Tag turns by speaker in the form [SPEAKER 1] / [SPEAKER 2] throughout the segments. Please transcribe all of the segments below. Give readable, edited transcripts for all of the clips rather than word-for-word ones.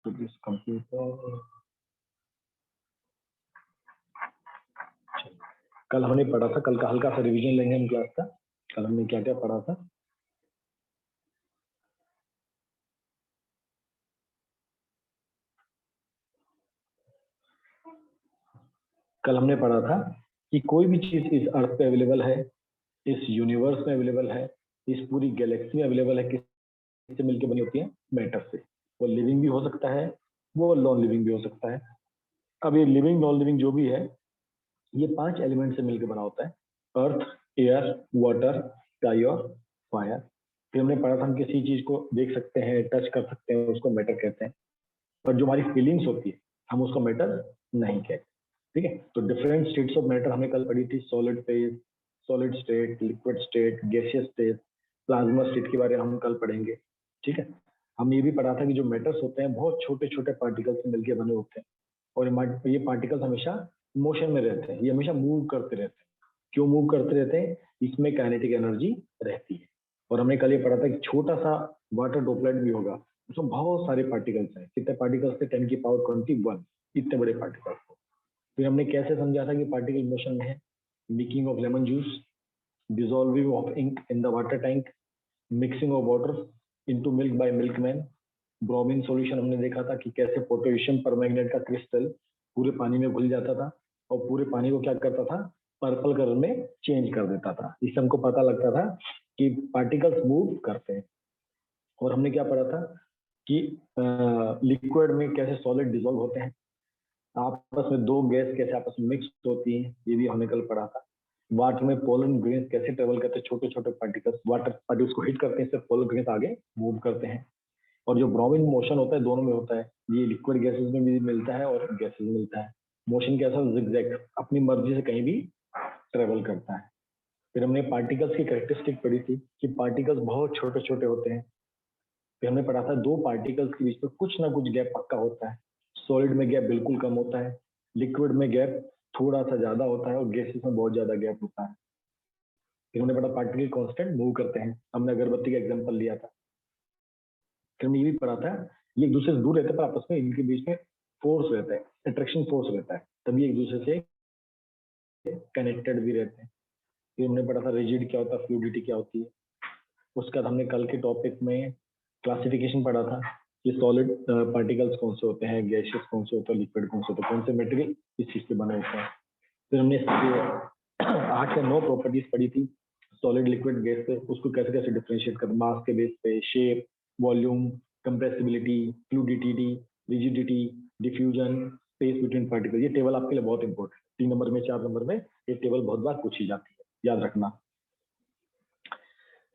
[SPEAKER 1] to this computer। कल हमने पढ़ा था, कल का हल्का सा रिवीजन लेंगे हम क्लास का। कल हमने क्या क्या पढ़ा था? कल हमने पढ़ा था कि कोई भी चीज इस अर्थ पे अवेलेबल है, इस यूनिवर्स में अवेलेबल है, इस पूरी गैलेक्सी में अवेलेबल है, किससे मिलकर बनी होती है? मैटर से। वो लिविंग भी हो सकता है, वो नॉन लिविंग भी हो सकता है। अब ये लिविंग नॉन लिविंग जो भी है, ये 5 एलिमेंट से मिलकर बना होता है: अर्थ, एयर, वाटर, स्काई और फायर। फिर हमने पढ़ा था हम किसी चीज को देख सकते हैं, टच कर सकते हैं, उसको मैटर कहते हैं। पर जो हमारी फीलिंग्स होती है हम उसको मैटर नहीं कहते। ठीक है, तो डिफरेंट स्टेट्स ऑफ मैटर हमने कल पढ़ी थी। Solid phase, solid state, liquid state, gaseous state, plasma state के बारे में हम कल पढ़ेंगे। ठीक है, हमने ये भी पढ़ा था कि जो मैटर्स होते हैं बहुत छोटे छोटे पार्टिकल्स से मिलकर बने होते हैं, और ये पार्टिकल्स हमेशा मोशन में रहते हैं, ये हमेशा मूव करते रहते हैं। क्यों मूव करते रहते हैं? इसमें काइनेटिक एनर्जी रहती है। और हमने कल ये पढ़ा था कि छोटा सा वाटर ड्रॉपलेट भी होगा, उसमें बहुत सारे पार्टिकल्स हैं। कितने पार्टिकल्स थे? 10⁻21, इतने बड़े पार्टिकल्स थे। फिर हमने कैसे समझा था कि पार्टिकल मोशन में है? Making of lemon juice, dissolving of ink in the water tank, mixing of water into milk by milkman. Bromine solution हमने देखा था कि कैसे पोटेशियम परमैंगनेट का क्रिस्टल पूरे पानी में घुल जाता था और पूरे पानी को क्या करता था? पर्पल कलर में चेंज कर देता था। इससे हमको पता लगता था कि पार्टिकल्स मूव करते हैं। और हमने क्या पढ़ा था कि लिक्विड में कैसे सॉलिड डिसॉल्व होते हैं, आपस में दो गैस कैसे आपस में मिक्स होती हैं, ये भी हमने कल पढ़ा था। वाटर में पोलन ग्रेन्स कैसे ट्रेवल करते हैं, छोटे छोटे पार्टिकल्स वाटर पार्टिकल्स को हिट करते हैं, इससे पोलन ग्रेन्स आगे मूव करते हैं। और जो ब्रोमीन मोशन होता है दोनों में होता है, ये लिक्विड गैसेस में भी मिलता है और गैसेस में मिलता है। मोशन कैसा? जिगजैग, अपनी मर्जी से कहीं भी ट्रेवल करता है। फिर हमने पार्टिकल्स की कैरेक्टरिस्टिक पढ़ी थी कि पार्टिकल्स बहुत छोटे छोटे होते हैं। फिर हमने पढ़ा था दो पार्टिकल्स के बीच में कुछ ना कुछ गैप पक्का होता है। सॉलिड में गैप बिल्कुल कम होता है, लिक्विड में गैप थोड़ा सा ज्यादा होता है और गैसेस में बहुत ज्यादा गैप होता है। फिर हमने पढ़ा पार्टिकल कांस्टेंट मूव करते हैं, हमने अगरबत्ती का एग्जांपल लिया था। फिर हमने ये भी पढ़ा था ये एक दूसरे से दूर रहते हैं पर आपस में इनके बीच में फोर्स रहता है, अट्रैक्शन फोर्स रहता है, तभी एक दूसरे से कनेक्टेड भी रहते हैं। फिर हमने पढ़ा था रिजिड क्या होता है, फ्लूइडिटी क्या होती है। उसके बाद हमने कल के टॉपिक में क्लासिफिकेशन पढ़ा था कि सॉलिड पार्टिकल्स कौन से होते हैं, गैसियस कौन से होते हैं, लिक्विड कौन से होते हैं, कौन से मटेरियल इस चीज से बने होते हैं। फिर हमने 8 या 9 प्रॉपर्टीज पढ़ी थी सॉलिड, लिक्विड, गैस पे, उसको कैसे कैसे डिफरेंशिएट कर, मास के बेस पे, shape, volume, compressibility, fluidity, rigidity, diffusion, space between particle. ये टेबल आपके लिए बहुत इंपॉर्टेंट है, 3 नंबर में 4 नंबर में ये टेबल बहुत बार पूछी जाती है, याद रखना।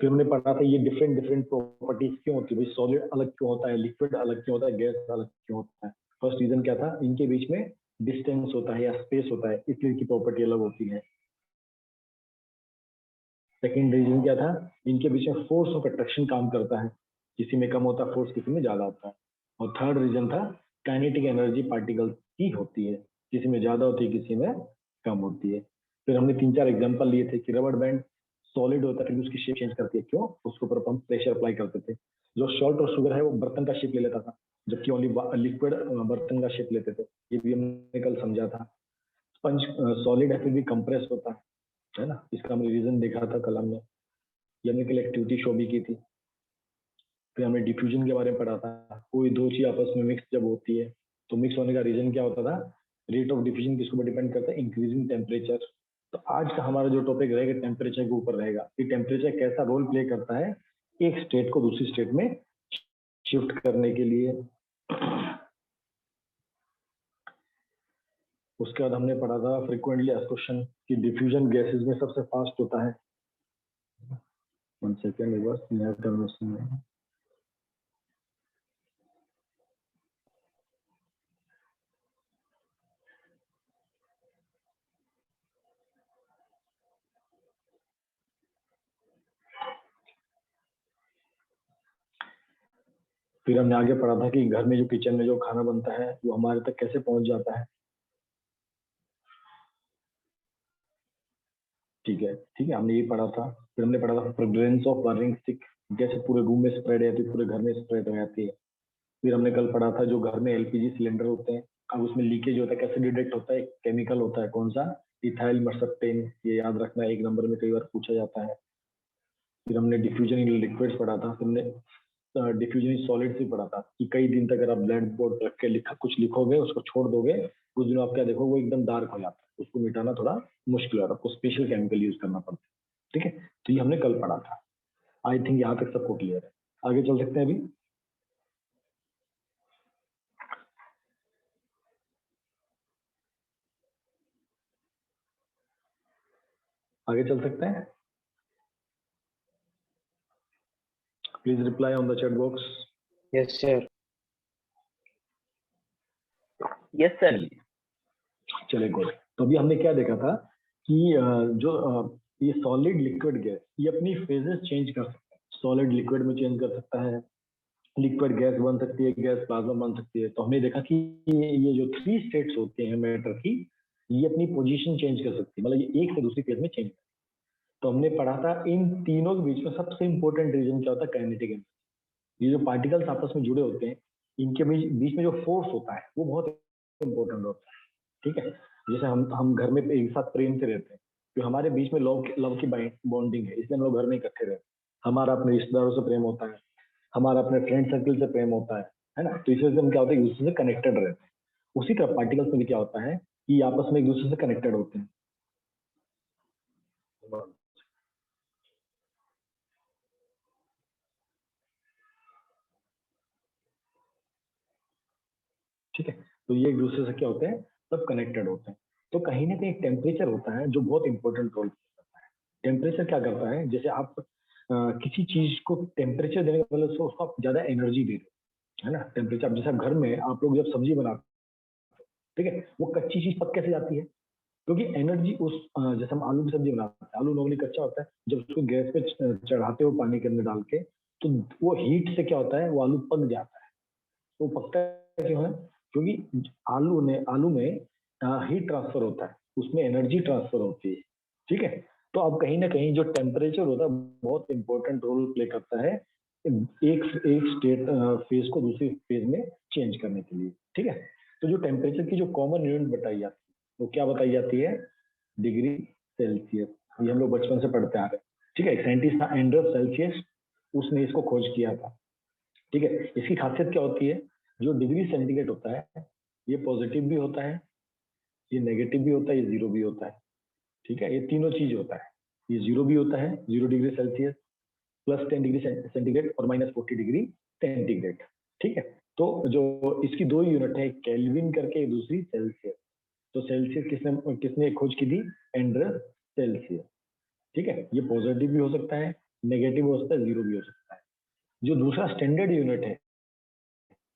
[SPEAKER 1] फिर हमने पढ़ा था ये डिफरेंट डिफरेंट प्रॉपर्टीज क्यों होती है, भाई सॉलिड अलग क्यों होता है, लिक्विड अलग क्यों होता है, गैस अलग क्यों होता है। फर्स्ट रीजन क्या था? इनके बीच में डिस्टेंस होता है या स्पेस होता है, इसलिए इनकी प्रॉपर्टी अलग होती है। सेकेंड रीजन क्या था? इनके बीच में फोर्स ऑफ अट्रैक्शन काम करता है, किसी में कम होता है फोर्स, किसी में ज्यादा होता है। और थर्ड रीजन था काइनेटिक एनर्जी पार्टिकल की होती है, किसी में ज्यादा होती है, किसी में कम होती है। फिर हमने 3-4 एग्जांपल लिए थे कि रबर बैंड सॉलिड होता है फिर उसकी शेप चेंज करती है, क्यों? उसके ऊपर हम प्रेशर अप्लाई करते थे। जो सॉल्ट और शुगर है वो बर्तन का शेप ले लेता था, जबकि ओनली लिक्विड बर्तन का शेप लेते थे, ये भी हमने कल समझा था। स्पंज सॉलिड है फिर भी कंप्रेस होता है ना, इसका हमने रीजन देखा था कल हमने, ये हमने कल एक्टिविटी शो भी की थी। फिर हमने डिफ्यूजन के बारे में पढ़ा था, कोई दो चीज आपस में मिक्स जब होती है तो मिक्स होने का रीजन क्या होता था? रेट ऑफ डिफ्यूजन किसके ऊपर डिपेंड करता है? Increasing temperature. तो आज का हमारा जो टॉपिक रहेगा टेम्परेचर के ऊपर रहेगा कि टेम्परेचर कैसा रोल प्ले करता है एक स्टेट को दूसरी स्टेट में शिफ्ट करने के लिए। उसके बाद हमने पढ़ा था फ्रीक्वेंटली आस्क्ड क्वेश्चन कि डिफ्यूजन गैसेस में सबसे फास्ट होता है। 1 सेकेंड, एक बार नया टर्मिनेशन में। फिर हमने आगे पढ़ा था कि घर में जो किचन में जो खाना बनता है वो हमारे तक कैसे पहुंच जाता है। ठीक है, हमने ये पढ़ा था। फिर हमने पढ़ा था फ्रेग्रेंस ऑफ बर्निंग स्टिक, जैसे पूरे रूम में स्प्रेड है तो पूरे घर में स्प्रेड हो जाती है। फिर हमने कल पढ़ा था जो घर में एलपीजी सिलेंडर होते हैं, अब उसमें लीकेज होता है, कैसे डिटेक्ट होता है? केमिकल होता है, कौन सा? इथाइल मर्सप्टेन, ये याद रखना, 1 नंबर में कई बार पूछा जाता है। फिर हमने डिफ्यूजन इन लिक्विड्स पढ़ा था, फिर हमने डिफ्यूजन इन सॉलिड्स भी पढ़ा था कि कई दिन तक अगर आप ब्लैक बोर्ड रख के कुछ लिखोगे, उसको छोड़ दोगे, कुछ दिनों आप क्या देखोगे, वो एकदम डार्क हो जाता है, उसको मिटाना थोड़ा मुश्किल है, आपको स्पेशल केमिकल यूज करना पड़ता है। ठीक है, तो ये हमने कल पढ़ा था। आई थिंक यहाँ तक सबको क्लियर है। आगे चल सकते हैं अभी। आगे चल सकते हैं। Please reply on the chat box.
[SPEAKER 2] Yes sir.
[SPEAKER 3] Yes sir.
[SPEAKER 1] चलिए गुड। तो अभी हमने क्या देखा था कि जो ये सॉलिड लिक्विड गैस, ये अपनी फेजेस चेंज कर सकता है, सॉलिड लिक्विड में चेंज कर सकता है, लिक्विड गैस बन सकती है, गैस प्लाज्मा बन सकती है। तो हमने देखा कि ये जो 3 स्टेट्स होते हैं मैटर की, ये अपनी पोजीशन चेंज कर सकती है, मतलब ये एक से दूसरी फेज में चेंज। तो हमने पढ़ा था इन तीनों के बीच में सबसे इंपॉर्टेंट रीजन क्या होता है? Kinetic energy. ये जो पार्टिकल्स आपस में जुड़े होते हैं, इनके बीच में जो फोर्स होता है वो बहुत इंपॉर्टेंट होता है। ठीक है, जैसे हम घर में एक साथ प्रेम से रहते हैं, तो हमारे बीच में लव की बॉन्डिंग है, इसलिए हम लोग घर में इकट्ठे रहते हैं। हमारा अपने रिश्तेदारों से प्रेम होता है, हमारा अपने फ्रेंड सर्कल से प्रेम होता है ना? तो इस वजह से हम क्या होता है, एक दूसरे से कनेक्टेड रहते हैं। उसी तरह पार्टिकल्स में भी क्या होता है कि आपस में एक दूसरे से कनेक्टेड होते हैं। ठीक है, तो ये एक दूसरे से क्या होते हैं, सब कनेक्टेड होते हैं। तो कहीं ना कहीं टेम्परेचर होता है जो बहुत इंपॉर्टेंट रोल करता है। टेम्परेचर क्या करता है, जैसे आप किसी चीज को टेम्परेचर देने का मतलब उसको आप ज्यादा एनर्जी दे रहे हो, है ना? टेम्परेचर, अब जैसे आप घर में आप लोग जब सब्जी बनाते हो, ठीक है, वो कच्ची चीज पक कैसे जाती है? क्योंकि एनर्जी उस जैसे हम आलू की सब्जी बनाते हैं, आलू नॉर्मली कच्चा होता है, जब उसको गैस पे चढ़ाते हो पानी के अंदर डाल के, तो वो हीट से क्या होता है, वो आलू पक जाता है। वो पकता क्यों है? क्योंकि आलू में हीट ट्रांसफर होता है, उसमें एनर्जी ट्रांसफर होती है। ठीक है, तो अब कहीं ना कहीं जो टेम्परेचर होता है बहुत इंपॉर्टेंट रोल प्ले करता है एक स्टेट फेज को दूसरी फेज में चेंज करने के लिए। ठीक है, तो जो टेम्परेचर की जो कॉमन यूनिट बताई जाती है वो क्या बताई जाती है? Degree Celsius. ये हम लोग बचपन से पढ़ते आ रहे हैं। ठीक है, एक साइंटिस्ट था एंड्रस सेल्सियस, उसने इसको खोज किया था। ठीक है, इसकी खासियत क्या होती है? जो डिग्री सेंटीग्रेड होता है, ये पॉजिटिव भी होता है, ये नेगेटिव भी होता है, ये जीरो भी होता है। ठीक है, ये तीनों चीज होता है। ये जीरो भी होता है, 0 डिग्री सेल्सियस, +10 डिग्री सेंटीग्रेड और -40 डिग्री सेंटीग्रेड। ठीक है, तो जो इसकी 2 यूनिट है, केल्विन करके, एक दूसरी सेल्सियस। तो सेल्सियस किसने खोज की थी? एंड्रस सेल्सियस। ठीक है, ये पॉजिटिव भी हो सकता है, नेगेटिव हो सकता है, जीरो भी हो सकता है। जो दूसरा स्टैंडर्ड यूनिट है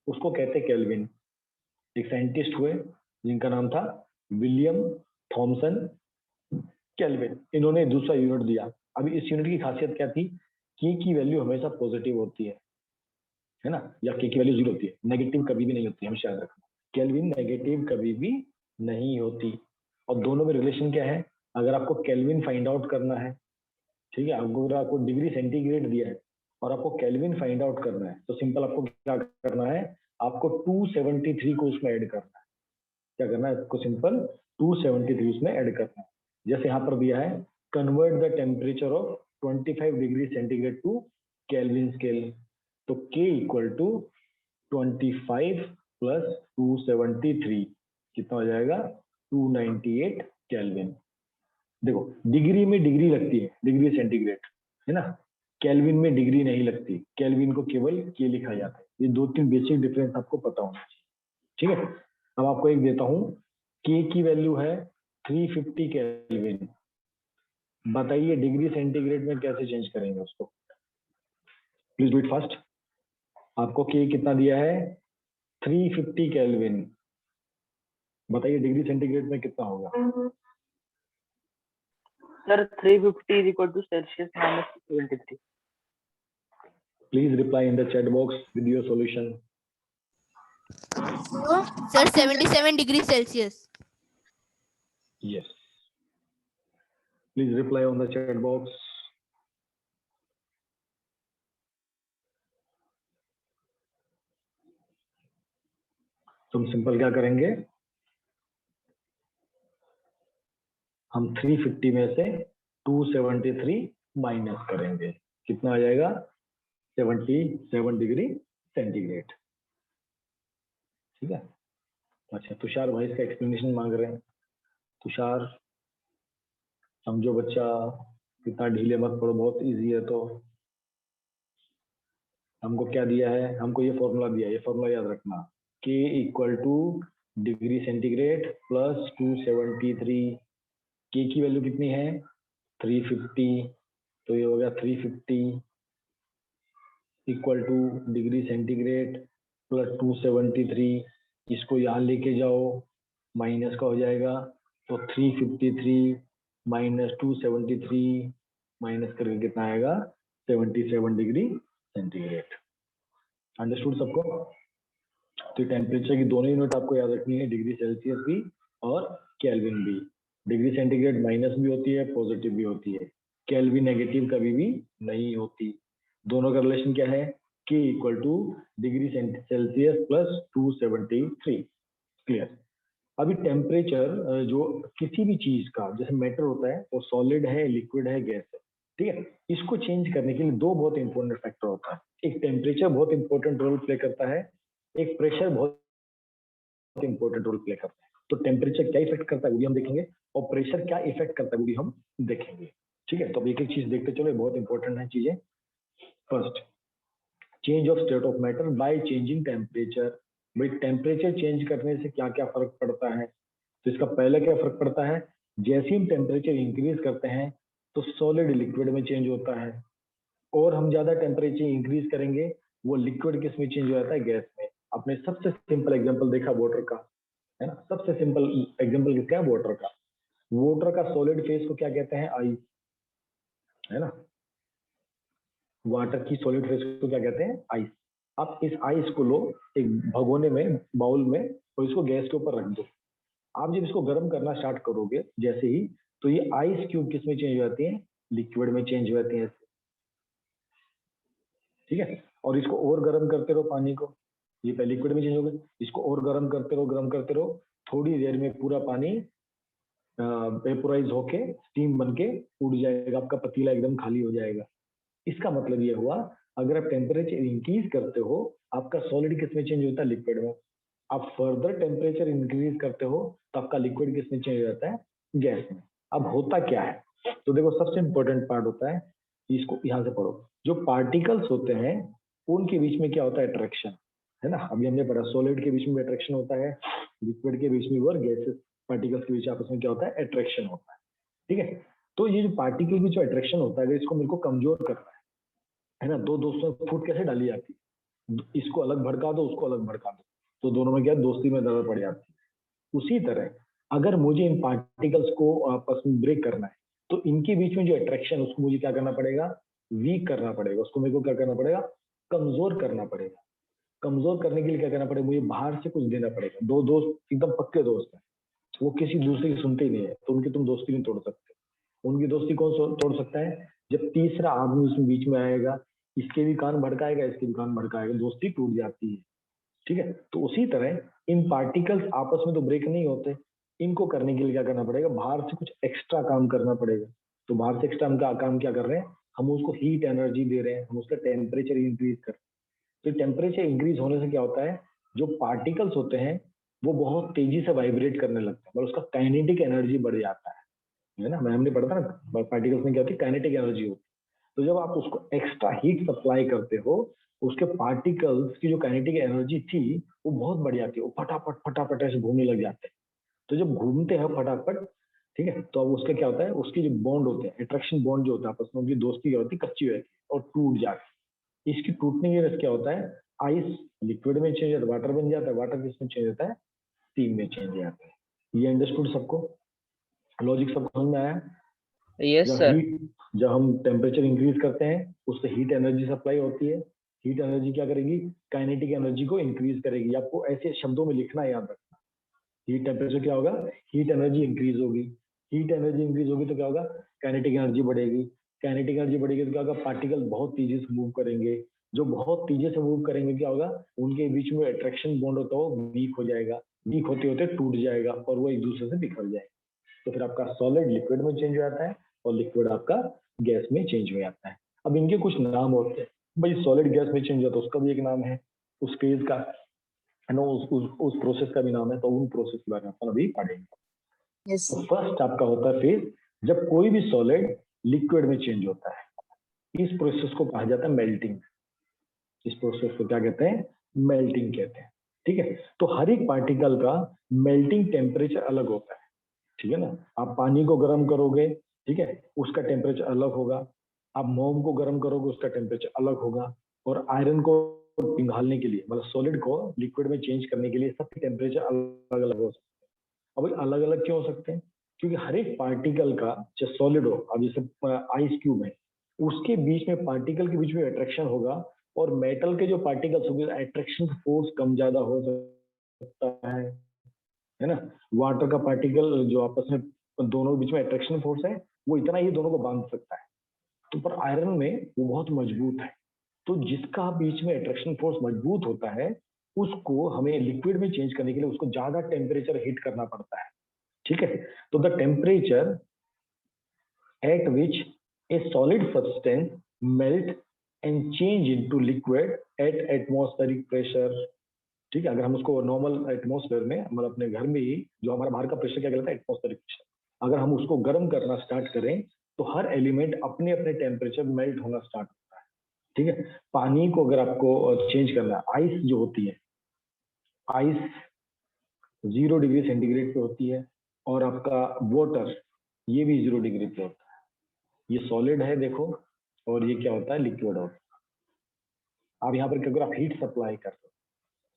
[SPEAKER 1] उसको कहते हैं केल्विन। एक साइंटिस्ट हुए जिनका नाम था विलियम थॉमसन केल्विन, इन्होंने दूसरा यूनिट दिया। अभी इस यूनिट की खासियत क्या थी? के की वैल्यू हमेशा पॉजिटिव होती है ना? या के की वैल्यू जीरो होती है, नेगेटिव कभी भी नहीं होती, हमेशा याद रखना। केल्विन नेगेटिव कभी भी नहीं होती। और दोनों में रिलेशन क्या है? अगर आपको केल्विन फाइंड आउट करना है, ठीक है, आपको डिग्री सेंटीग्रेड दिया है और आपको केल्विन फाइंड आउट करना है, तो सिंपल आपको क्या करना है? आपको 273 को उसमें ऐड करना है। क्या करना है आपको? सिंपल 273 उसमें ऐड करना है। जैसे यहाँ पर दिया है, convert the temperature of 25 degree centigrade to Kelvin scale. तो K इक्वल टू 25 प्लस 273 कितना हो जाएगा? 298 केल्विन। देखो, डिग्री में डिग्री लगती है, डिग्री सेंटीग्रेड, है ना? केल्विन में डिग्री नहीं लगती, केल्विन को केवल के लिखा जाता है। ये 2-3 बेसिक डिफरेंस आपको पता होना चाहिए। ठीक है, अब आपको एक देता हूं, के की वैल्यू है 350 केल्विन। बताइए डिग्री सेंटीग्रेड में कैसे चेंज करेंगे उसको? Please do it fast. आपको के कितना दिया है? 350 केल्विन। बताइए डिग्री सेंटीग्रेड में कितना होगा?
[SPEAKER 3] Sir 350 is equal to Celsius -73.
[SPEAKER 1] Please reply in the chat box with your solution.
[SPEAKER 4] Sir, 77 degrees Celsius.
[SPEAKER 1] Yes. Please reply on the chat box. तो हम सिंपल क्या करेंगे, हम 350 में से 273 माइनस करेंगे, कितना आ जाएगा 77 डिग्री सेंटीग्रेड। ठीक है। अच्छा, तुषार भाई इसका एक्सप्लेनेशन मांग रहे हैं। तुषार समझो बच्चा, कितना ढीले मत पड़ो, बहुत इजी है। तो हमको क्या दिया है, हमको ये फॉर्मूला दिया है, ये फॉर्मूला याद रखना, K equal two degree centigrade plus 273। K की वैल्यू कितनी है 350, तो ये हो गया 350 equal two degree centigrade plus 273। इसको यहाँ लेके जाओ, माइनस का हो जाएगा, तो 353 माइनस 273 माइनस करके कितना आएगा 77 डिग्री सेंटीग्रेड। अंडरस्टूड सबको। तो टेम्परेचर की दोनों यूनिट आपको याद रखनी है, डिग्री सेल्सियस भी और केल्विन भी। डिग्री सेंटीग्रेड माइनस भी होती है, पॉजिटिव भी होती है, केल्विन नेगेटिव कभी भी नहीं होती। दोनों का रिलेशन क्या है, K equal two degree Celsius plus 273। Clear. अभी टेम्परेचर जो किसी भी चीज का, जैसे मैटर होता है, वो सॉलिड है, लिक्विड है, गैस है, ठीक है, इसको चेंज करने के लिए दो बहुत इंपॉर्टेंट फैक्टर होता है। एक टेम्परेचर बहुत इंपॉर्टेंट रोल प्ले करता है, एक प्रेशर बहुत इंपॉर्टेंट रोल प्ले करता है। तो टेम्परेचर क्या इफेक्ट करता है वो भी हम देखेंगे, और प्रेशर क्या इफेक्ट करता है वो भी हम देखेंगे। ठीक है, तो अब एक एक चीज देखते चलो, बहुत इंपॉर्टेंट है चीजें। First, change of state of matter by changing temperature. भाई टेम्परेचर चेंज करने से क्या क्या फर्क पड़ता है, तो इसका पहले क्या फर्क पड़ता है, जैसे हम टेम्परेचर इंक्रीज करते हैं तो सॉलिड लिक्विड में चेंज होता है, और हम ज्यादा टेम्परेचर इंक्रीज करेंगे वो लिक्विड किस में चेंज हो जाता है, गैस में। आपने सबसे सिंपल एग्जांपल देखा वाटर का, है ना, सबसे सिंपल एग्जांपल किसका है, वाटर का। वाटर का सॉलिड फेस को क्या कहते हैं, आइस, है ना। वाटर की सॉलिड फेस को क्या कहते हैं, आइस। आप इस आइस को लो एक भगोने में, बाउल में, और इसको गैस के ऊपर रख दो। आप जब इसको गर्म करना स्टार्ट करोगे जैसे ही, तो ये आइस क्यूब किस में चेंज हो जाती है, लिक्विड में चेंज हो जाती है। ठीक है, और इसको और गर्म करते रहो पानी को, ये पहले लिक्विड में चेंज हो गई, इसको और गर्म करते रहो, गर्म करते रहो, थोड़ी देर में पूरा पानी वेपोराइज होके स्टीम बन के उड़ जाएगा, आपका पतीला एकदम खाली हो जाएगा। इसका मतलब ये हुआ, अगर आप टेम्परेचर इंक्रीज करते हो, आपका सॉलिड किस में चेंज होता है, लिक्विड में। आप फर्दर टेम्परेचर इंक्रीज करते हो तो आपका लिक्विड किस में चेंज हो जाता है, गैस में। अब होता क्या है, तो देखो सबसे इंपॉर्टेंट पार्ट होता है, इसको यहाँ से पढ़ो, जो पार्टिकल्स होते हैं उनके बीच में क्या होता है, अट्रैक्शन, है ना। अभी हमने पढ़ा सॉलिड के बीच में अट्रैक्शन होता है, लिक्विड के बीच में और गैसेस पार्टिकल्स के बीच आपस में क्या होता है, अट्रैक्शन होता है। ठीक है, तो ये जो पार्टिकल की जो अट्रैक्शन होता है, अगर इसको मेरे को कमजोर करना है ना, दो दोस्तों में फूट कैसे डाली जाती है, इसको अलग भड़का दो, उसको अलग भड़का दो, तो दोनों में क्या दोस्ती में दरार पड़ जाती है। उसी तरह अगर मुझे इन पार्टिकल्स को आपस में ब्रेक करना है, तो इनके बीच में जो अट्रैक्शन, उसको मुझे क्या करना पड़ेगा, वीक करना पड़ेगा, उसको मेरे को क्या करना पड़ेगा, कमजोर करना पड़ेगा। कमजोर करने के लिए क्या करना पड़ेगा, मुझे बाहर से कुछ देना पड़ेगा। दो दोस्त एकदम पक्के दोस्त हैं, वो किसी दूसरे की सुनते ही नहीं है, तो उनकी तुम दोस्ती नहीं तोड़ सकते। उनकी दोस्ती कौन तोड़ सकता है, जब तीसरा आदमी उसमें बीच में आएगा, इसके भी कान भड़काएगा, इसके भी कान भड़काएगा, दोस्ती टूट जाती है। ठीक है, तो उसी तरह इन पार्टिकल्स आपस में तो ब्रेक नहीं होते, इनको करने के लिए क्या करना पड़ेगा, बाहर से कुछ एक्स्ट्रा काम करना पड़ेगा। तो बाहर से एक्स्ट्रा हम काम क्या कर रहे हैं, हम उसको हीट एनर्जी दे रहे हैं, हम उसका टेम्परेचर इंक्रीज कर रहे हैं। तो टेम्परेचर इंक्रीज होने से क्या होता है, जो पार्टिकल्स होते हैं वो बहुत तेजी से वाइब्रेट करने लगते हैं, और उसका काइनेटिक एनर्जी बढ़ जाता है ना। मैं हमने पढ़ा था ना, पार्टिकल्स में क्या होती है, काइनेटिक एनर्जी होती है। तो जब आप उसको एक्स्ट्रा हीट सप्लाई करते हो, उसके पार्टिकल्स की जो काइनेटिक एनर्जी थी वो बहुत बढ़ जाती है, वो फटाफट फटाफट ऐसे घूमने लग जाते हैं। तो जब घूमते हैं फटाफट, ठीक है, तो अब उसका क्या होता है, उसके जो बॉन्ड होते हैं, अट्रैक्शन बॉन्ड जो होता है आपस में, उनकी दोस्ती क्या होती है, कच्ची रहती है और टूट जाती है। इसकी टूटने की वजह से क्या होता है, आइस लिक्विड में चेंज होता है, वाटर बन जाता है, वाटर किसमें चेंज होता है, स्टीम में चेंज हो जाता है। ये अंडरस्टूड सबको, लॉजिक सबको समझ में आया।
[SPEAKER 3] यस
[SPEAKER 1] जब
[SPEAKER 3] सर।
[SPEAKER 1] हीट, जब हम टेम्परेचर इंक्रीज करते हैं उससे हीट एनर्जी सप्लाई होती है, हीट एनर्जी क्या करेगी, काइनेटिक एनर्जी को इंक्रीज करेगी। आपको ऐसे शब्दों में लिखना याद रखना, हीट टेम्परेचर क्या होगा, हीट एनर्जी इंक्रीज होगी, हीट एनर्जी इंक्रीज होगी तो क्या होगा, काइनेटिक एनर्जी बढ़ेगी, काइनेटिक एनर्जी बढ़ेगी तो क्या होगा, पार्टिकल बहुत तेजी से मूव करेंगे, जो बहुत तेजी से मूव करेंगे क्या होगा, उनके बीच में अट्रैक्शन बॉन्ड होता है वो वीक हो जाएगा, वीक होते होते टूट जाएगा और वो एक दूसरे से बिखर जाएगा। तो फिर आपका सॉलिड लिक्विड में चेंज हो जाता है और लिक्विड आपका गैस में चेंज हो जाता है। अब इनके कुछ नाम होते हैं भाई, सॉलिड गैस में चेंज होता है उसका भी एक नाम है, उस फेज का है ना, उस प्रोसेस का भी नाम है, तो उन प्रोसेस के बारे में अपन अभी पढ़ेंगे।
[SPEAKER 3] Yes.
[SPEAKER 1] तो फर्स्ट आपका होता है फेज जब कोई भी सॉलिड लिक्विड में चेंज होता है, इस प्रोसेस को कहा जाता है मेल्टिंग। इस प्रोसेस को क्या कहते हैं, मेल्टिंग कहते हैं। ठीक है, तो हर एक पार्टिकल का मेल्टिंग टेम्परेचर अलग होता है, ठीक है ना। आप पानी को गर्म करोगे, ठीक है, उसका टेम्परेचर अलग होगा, आप मोम को गर्म करोगे उसका टेम्परेचर अलग होगा, और आयरन को पिघालने के लिए मतलब सॉलिड को लिक्विड में चेंज करने के लिए सबके टेम्परेचर अलग अलग हो सकते हैं। अब अलग अलग क्यों हो सकते हैं, क्योंकि हर एक पार्टिकल का चाहे सॉलिड हो, अब जैसे आइस क्यूब है, उसके बीच में पार्टिकल के बीच में अट्रैक्शन होगा, और मेटल के जो पार्टिकल्स होंगे अट्रैक्शन फोर्स कम ज्यादा हो सकता है ना। वाटर का पार्टिकल जो आपस में दोनों के बीच में अट्रैक्शन फोर्स है वो इतना ही दोनों को बांध सकता है, तो पर आयरन में वो बहुत मजबूत है, तो जिसका बीच में अट्रैक्शन फोर्स मजबूत होता है उसको हमें लिक्विड में चेंज करने के लिए उसको ज्यादा टेम्परेचर हिट करना पड़ता है। ठीक है, तो the temperature at which A solid substance melt and change into liquid at atmospheric pressure. ठीक है, अगर हम उसको नॉर्मल एटमॉस्फेयर में मतलब अपने घर में ही जो हमारा बाहर का प्रेशर क्या कहलाता है, एटमॉस्फेरिक प्रेशर, अगर हम उसको गर्म करना स्टार्ट करें तो हर एलिमेंट अपने अपने टेम्परेचर मेल्ट होना स्टार्ट होता है। ठीक है, पानी को अगर आपको चेंज करना है, आइस जो होती है, आइस 0 डिग्री सेंटीग्रेड पे होती है, और आपका वाटर ये भी 0 डिग्री पे होता है। ये सॉलिड है देखो, और ये क्या होता है, लिक्विड होता है। अब यहाँ पर अगर आप हीट सप्लाई कर दो,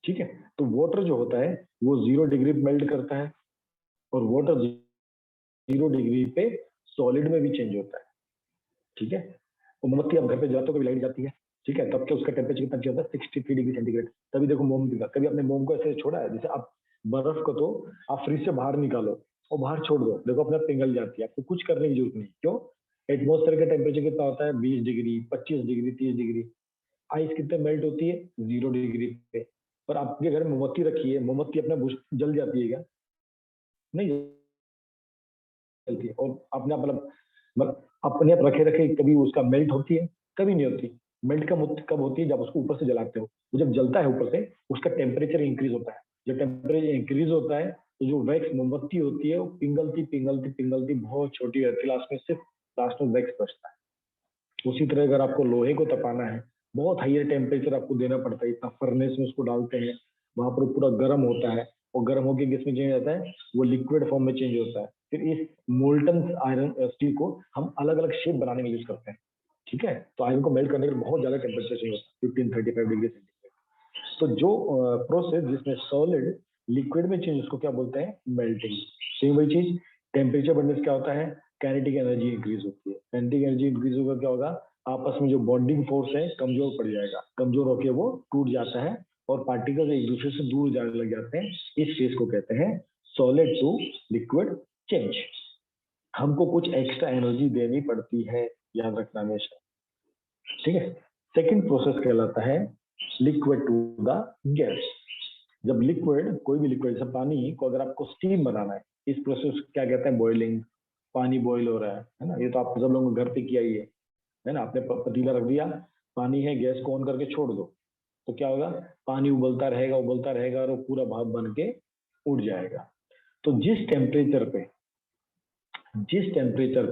[SPEAKER 1] ठीक है, तो वाटर जो होता है वो 0 डिग्री पे मेल्ट करता है, और वाटर 0 डिग्री पे सॉलिड में भी चेंज होता है। ठीक है, तो मोमबत्ती आप घर पे जलाते हो, कभी लाइट जाती है, ठीक है, तब क्या उसका टेम्परेचर कितना चाहिए होता है, 63 डिग्री सेंटीग्रेड। तभी देखो मोम पिघला, कभी आपने मोम को ऐसे छोड़ा है, जैसे आप बर्फ को तो आप फ्रिज से बाहर निकालो और बाहर छोड़ दो, देखो अपने आप पिघल जाती है, आपको कुछ करने की जरूरत नहीं। क्यों, एटमोस्फेयर का टेम्परेचर कितना होता है, 20 डिग्री, 25 डिग्री, 30 डिग्री। आइस कितने मेल्ट होती है, 0 डिग्री पे। पर आपके घर में मोमबत्ती रखी है, मोमबत्ती अपना जल जाती है क्या, नहीं चलती है, और अपने आप मतलब अपने आप रखे रखे कभी उसका मेल्ट होती है, कभी नहीं होती। मेल्ट कब होती है, जब उसको ऊपर से जलाते हो, वो जब जलता है ऊपर से उसका टेम्परेचर इंक्रीज होता है। जब टेम्परेचर इंक्रीज होता है तो जो वैक्स मोमबत्ती होती है वो पिघलती पिघलती पिघलती बहुत छोटी रहती है, लास्ट में सिर्फ लास्ट में वैक्स बचता है। उसी तरह अगर आपको लोहे को तपाना है, बहुत हाइयर टेम्परेचर आपको देना पड़ता है, इतना फर्नेस में उसको डालते हैं, वहां पर पूरा गर्म होता है, और गर्म होकर किस में चेंज होता है, वो लिक्विड फॉर्म में चेंज होता है। फिर इस मोल्टन आयरन स्टील को हम अलग अलग शेप बनाने में यूज करते हैं। ठीक है, तो आयरन को मेल्ट करने के लिए बहुत ज्यादा टेम्परेचर चाहिए होता है, 1535 डिग्री सेंटीग्रेड। तो जो प्रोसेस जिसमें सॉलिड लिक्विड में चेंज, उसको क्या बोलते हैं, मेल्टिंग। सेम वही चीज, टेम्परेचर बढ़ने से क्या होता है, काइनेटिक एनर्जी इंक्रीज होती है। काइनेटिक एनर्जी इंक्रीज होगा क्या होगा, आपस में जो बॉन्डिंग फोर्स है कमजोर पड़ जाएगा, कमजोर होकर वो टूट जाता है और पार्टिकल एक दूसरे से दूर जाने लग जाते हैं। इस फेज को कहते हैं सॉलिड टू लिक्विड चेंज। हमको कुछ एक्स्ट्रा एनर्जी देनी पड़ती है, याद रखना हमेशा। ठीक है, सेकंड प्रोसेस कहलाता है लिक्विड टू द गैस। जब लिक्विड, कोई भी लिक्विड जैसे पानी को अगर आपको स्टीम बनाना है, इस प्रोसेस क्या कहते हैं, बॉइलिंग। पानी बॉईल हो रहा है ना, ये तो आप सब लोगों ने घर पे किया ही है ना। आपने पतीला रख दिया, पानी है, गैस को ऑन करके छोड़ दो, तो क्या होगा, पानी उबलता रहेगा और वो पूरा भाप बन के उड़ जाएगा। तो जिस टेम्परेचर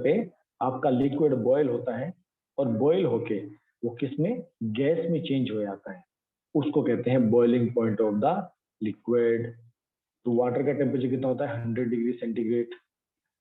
[SPEAKER 1] पे आपका लिक्विड बॉयल होता है और बॉयल होके वो किसमें, गैस में चेंज हो जाता है, उसको कहते हैं boiling point of the liquid. तो वाटर का टेम्परेचर कितना होता है, 100 डिग्री सेंटीग्रेड।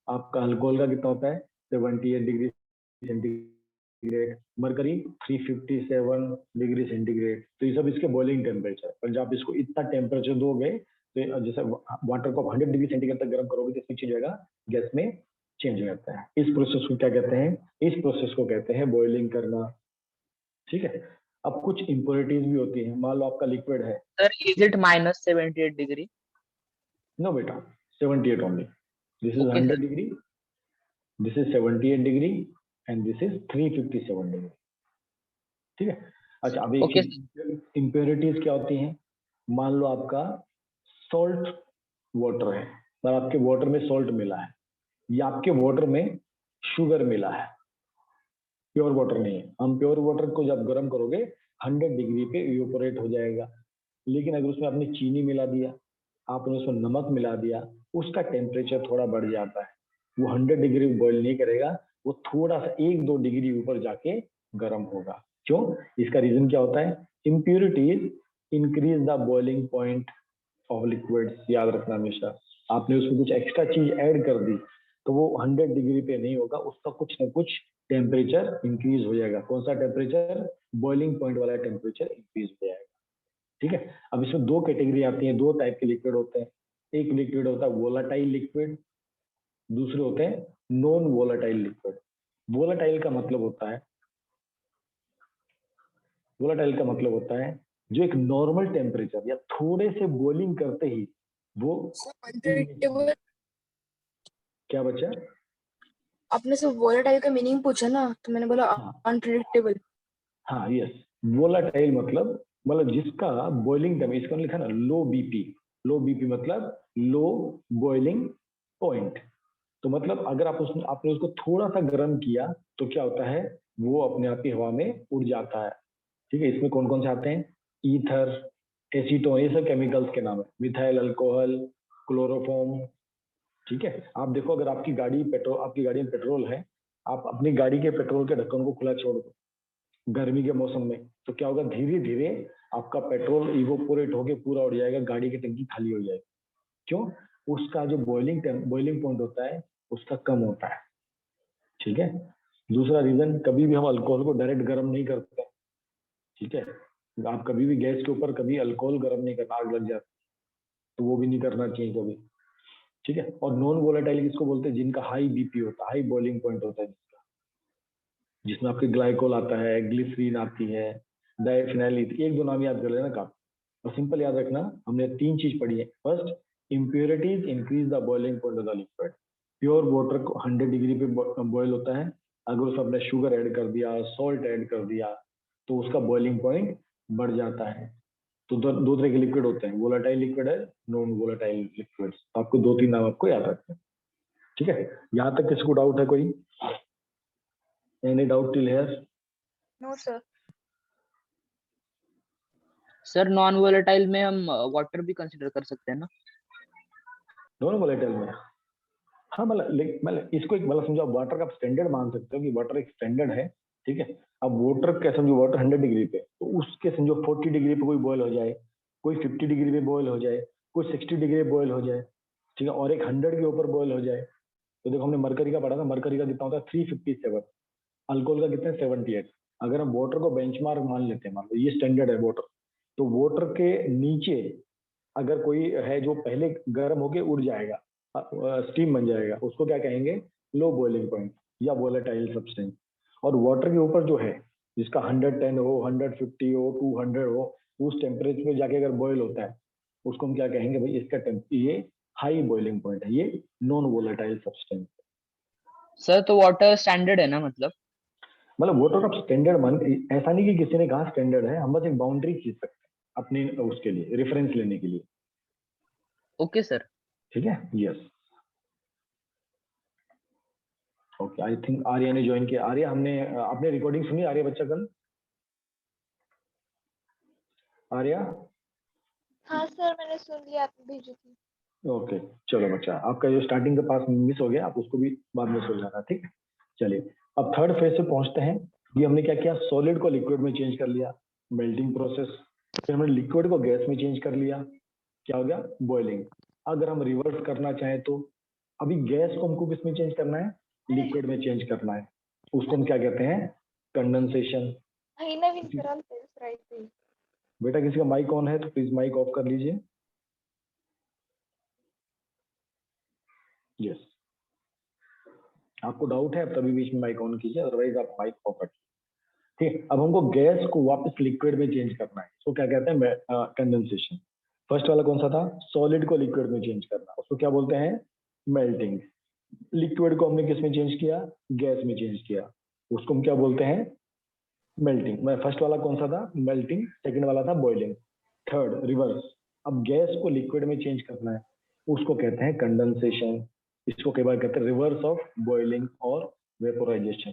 [SPEAKER 1] आपका अल्कोहल का कितना होता है, 78 degree centigrade. Mercury 357 degree centigrade. तो ये सब इसके बॉइलिंग टेम्परेचर। पर जब आप इसको इतना टेम्परेचर दोगे, तो जैसे वाटर को 100 डिग्री सेंटीग्रेड तक गर्म करोगे तो इसमें चेंज होगा, गैस में चेंज हो जाता है। इस प्रोसेस को क्या कहते हैं, इस प्रोसेस को कहते हैं बॉइलिंग करना। ठीक है, अब कुछ इम्प्योरिटीज भी होती हैं। मान लो आपका लिक्विड है,
[SPEAKER 3] Sir, is it minus 78 degree?
[SPEAKER 1] No बेटा, 78 only. This is
[SPEAKER 3] Okay, sir.
[SPEAKER 1] 100 degree, this is 78 degree, and this is 357 degree. ठीक है, अच्छा, अब एक
[SPEAKER 2] Okay,
[SPEAKER 1] इम्प्योरिटीज क्या होती हैं? मान लो आपका सॉल्ट वाटर है, पर आपके वाटर में सॉल्ट मिला है, या आपके वाटर में शुगर मिला है, प्योर वाटर नहीं है। हम प्योर वाटर को जब गर्म करोगे 100 डिग्री पे इवेपोरेट हो जाएगा। लेकिन अगर उसमें आपने चीनी मिला दिया, आपने उसमें नमक मिला दिया, उसका टेम्परेचर थोड़ा बढ़ जाता है। वो 100 डिग्री बॉईल नहीं करेगा, वो थोड़ा सा 1-2 डिग्री ऊपर जाके गर्म होगा। क्यों? इसका रीजन क्या होता है? Impurities increase the boiling point of liquids. याद रखना हमेशा, आपने उसमें कुछ एक्स्ट्रा चीज ऐड कर दी तो वो 100 डिग्री पे नहीं होगा, उसका कुछ ना कुछ टेम्परेचर इंक्रीज हो जाएगा। कौन सा टेम्परेचर? बॉइलिंग पॉइंट वाला टेम्परेचर इंक्रीज हो जाएगा। ठीक है। अब इसमें दो कैटेगरी आती है, दो टाइप के लिक्विड होते हैं। एक लिक्विड होता है वोलाटाइल लिक्विड, दूसरे होते हैं नॉन वोलाटाइल लिक्विड। वोलाटाइल का मतलब होता है, वोलाटाइल का मतलब होता है जो एक नॉर्मल टेम्परेचर या थोड़े से बॉइलिंग करते ही वो
[SPEAKER 5] अनप्रेडिक्टेबल।
[SPEAKER 1] क्या बचा?
[SPEAKER 5] आपने सिर्फ वोलेटाइल का मीनिंग पूछा ना, तो मैंने बोला
[SPEAKER 1] हाँ
[SPEAKER 5] अनप्रेडिक्टेबल।
[SPEAKER 1] हाँ, यस। वोलाटाइल मतलब जिसका बॉइलिंग टेम्परेचर, इसका लिखा ना लो बीपी। लो बीपी मतलब लो बॉइलिंग पॉइंट। तो मतलब अगर आपने उसको थोड़ा सा गर्म किया तो क्या होता है? वो अपने आप ही हवा में उड़ जाता है। ठीक है। इसमें कौन कौन से आते हैं? ईथर, एसीटोन, ये सब केमिकल्स के नाम है। Methyl alcohol, chloroform. ठीक है। आप देखो, अगर आपकी गाड़ी में पेट्रोल है, आप अपनी गाड़ी के पेट्रोल के ढक्कन को खुला छोड़ दो गर्मी के मौसम में, तो क्या होगा? धीरे धीरे आपका पेट्रोल इवोपोरेट होके पूरा उड़ जाएगा, गाड़ी की टंकी खाली हो जाएगी। क्यों? उसका जो बॉइलिंग पॉइंट होता है उसका कम होता है। ठीक है। दूसरा रीजन, कभी भी हम अल्कोहल को डायरेक्ट गर्म नहीं करते। ठीक है। आप कभी भी गैस के ऊपर कभी अल्कोहल गर्म नहीं करना, आग लग जाती, तो वो भी नहीं करना चाहिए कभी। ठीक है। और नॉन वोलेटाइल किसको बोलते हैं? जिनका हाई बीपी होता है, हाई बॉइलिंग पॉइंट होता है, जिसमें आपके ग्लाइकोल आता है, ग्लिसरीन आती है, डाइफिनाइल। एक दो नाम याद कर लेना काफी, और सिंपल याद रखना। हमने 3 चीज पढ़ी है। First, impurities increase the boiling point of the liquid. Pure water को 100 डिग्री पे बॉयल होता है, अगर उसमें आपने शुगर ऐड कर दिया, सॉल्ट ऐड कर दिया, तो उसका बॉइलिंग पॉइंट बढ़ जाता है। तो दो तरह के लिक्विड होते हैं, वोलाटाइल लिक्विड है, नॉन वोलाटाइल लिक्विड। तो आपको 2-3 नाम आपको याद रखते हैं। ठीक है। यहाँ तक किसी को डाउट है कोई? Any doubt till here?
[SPEAKER 5] No sir.
[SPEAKER 2] Sir non volatile में हम वाटर भी कंसिडर कर सकते हैं ना?
[SPEAKER 1] नॉन वोलेटाइल में हाँ, मतलब इसको एक मतलब समझो, वाटर का स्टैंडर्ड मान सकते हो कि वाटर एक स्टैंडर्ड है। ठीक है। अब वाटर क्या समझो, वाटर 100 डिग्री पे, तो उसके समझो 40 डिग्री पे कोई बॉयल हो जाए, कोई 50 डिग्री पे बॉयल हो जाए, कोई 60 डिग्री पे बॉयल हो जाए। ठीक है। और एक 100 के ऊपर बॉयल हो जाए, तो देखो हमने मरकरी का पढ़ा था, मरकरी का कितना होता है? 357। अल्कोहल का कितना है? 78। अगर हम वाटर को बेंचमार्क मान लेते हैं, मान लो ये स्टैंडर्ड है वाटर, तो वाटर के नीचे अगर कोई है जो पहले गर्म होके उड़ जाएगा, स्टीम बन जाएगा, उसको क्या कहेंगे? लो बॉइलिंग पॉइंट या वोलेटाइल सब्सटेंस। और वाटर के ऊपर जो है, जिसका 110 हो, 150 हो, 200 हो, उस टेम्परेचर पे जाके अगर बॉयल होता है, उसको हम क्या कहेंगे? भाई इसका ये हाई बॉइलिंग पॉइंट है, ये नॉन वोलेटाइल सब्सटेंस।
[SPEAKER 2] सर तो वाटर स्टैंडर्ड है ना मतलब?
[SPEAKER 1] मतलब वाटर का स्टैंडर्ड मान, ऐसा नहीं कि किसी ने कहा स्टैंडर्ड है, हम बस एक बाउंड्री खींच सकते हैं अपने उसके लिए, रेफरेंस लेने के लिए।
[SPEAKER 2] Okay sir.
[SPEAKER 1] ठीक है। Yes. Okay, I think Arya ने ज्वाइन किया। आर्या, आपने रिकॉर्डिंग सुनी आर्या बच्चा कल? आर्या?
[SPEAKER 6] हाँ सर, मैंने सुन लिया, आपने भेजी थी।
[SPEAKER 1] ओके, चलो बच्चा, आपका जो स्टार्टिंग का पास मिस हो गया, आप उसको भी बाद में सुन जाना। ठीक। चलिए, अब थर्ड फेज से पहुंचते हैं। ये हमने क्या किया? सॉलिड को लिक्विड में चेंज कर लिया, मेल्टिंग प्रोसेस। फिर हमने लिक्विड को गैस में चेंज कर लिया, क्या हो गया? बॉइलिंग। अगर हम रिवर्स करना चाहें तो अभी गैस को हमको किस में चेंज करना है? लिक्विड में चेंज करना है। उसको हम क्या कहते हैं? कंडेंसेशन।
[SPEAKER 6] हाय नवीन सर, आलते राइट पे।
[SPEAKER 1] बेटा, किसी का माइक ऑन है तो प्लीज माइक ऑफ कर लीजिए। यस। आपको डाउट है, आप तभी बीच में माइक ऑन कीजिए, अदरवाइज आप माइक ऑफ रखिए। ठीक। अब हमको गैस को वापस लिक्विड में चेंज करना है, उसको क्या कहते हैं? कंडेंसेशन। फर्स्ट वाला कौन सा था? सॉलिड को लिक्विड में चेंज करना, उसको क्या बोलते हैं? मेल्टिंग। लिक्विड को हमने किस में चेंज किया? गैस में चेंज किया, उसको हम क्या बोलते हैं? मेल्टिंग। मैं फर्स्ट वाला कौन सा था? मेल्टिंग। सेकंड वाला था बॉइलिंग। Third reverse. अब गैस को लिक्विड में चेंज करना है, उसको कहते हैं कंडेंसेशन। इसको कई बार कहते हैं रिवर्स ऑफ बॉइलिंग और वेपोराइजेशन।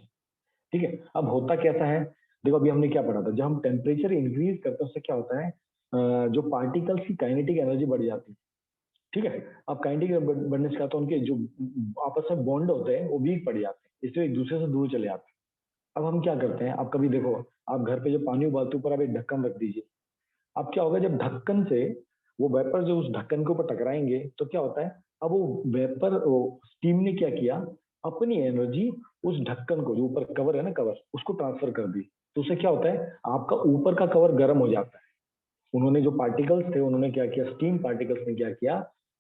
[SPEAKER 1] ठीक है, अब होता कैसा है, देखो अभी हमने क्या पढ़ा था, जब हम टेम्परेचर इंक्रीज करते हैं उससे क्या होता है, जो पार्टिकल्स की काइनेटिक एनर्जी बढ़ जाती है। ठीक है, अब काइनेटिक बढ़ने से क्या होता है, उनके जो आपस में बॉन्ड होते हैं वो वीक पड़ जाते हैं, इसलिए एक दूसरे से दूर चले आते हैं। अब हम क्या करते हैं, आप कभी देखो, आप घर पे जो पानी उबालते ऊपर आप एक ढक्कन रख दीजिए। अब क्या होगा, जब ढक्कन से वो वेपर जो उस ढक्कन के ऊपर टकराएंगे तो क्या होता है, अब वो वेपर स्टीम ने क्या किया, अपनी एनर्जी उस ढक्कन को, जो ऊपर कवर है ना, कवर उसको ट्रांसफर कर दी। तो उससे क्या होता है, आपका ऊपर का कवर गर्म हो जाता है। उन्होंने जो पार्टिकल्स थे उन्होंने क्या किया, स्टीम पार्टिकल्स ने क्या किया,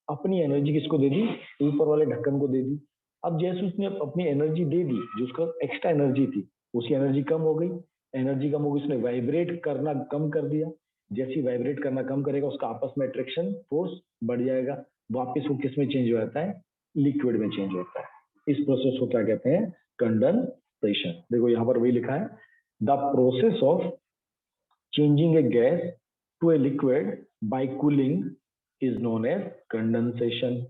[SPEAKER 1] अपनी एनर्जी किसको दे दी, ऊपर वाले ढक्कन को दे दी। अब जैसे उसने अपनी एनर्जी दे दी, जो उसका एक्स्ट्रा एनर्जी थी, उसकी एनर्जी कम हो गई। एनर्जी कम हो गई, उसने वाइब्रेट करना कम कर दिया। जैसे वाइब्रेट करना कम करेगा, उसका आपस में अट्रैक्शन फोर्स बढ़ जाएगा। वापस वो किस में चेंज हो जाता है, लिक्विड में चेंज होता है। इस प्रोसेस को क्या कहते हैं, कंडेंसेशन। देखो यहाँ पर वही लिखा है, the process of changing a gas to a liquid by cooling is known as condensation.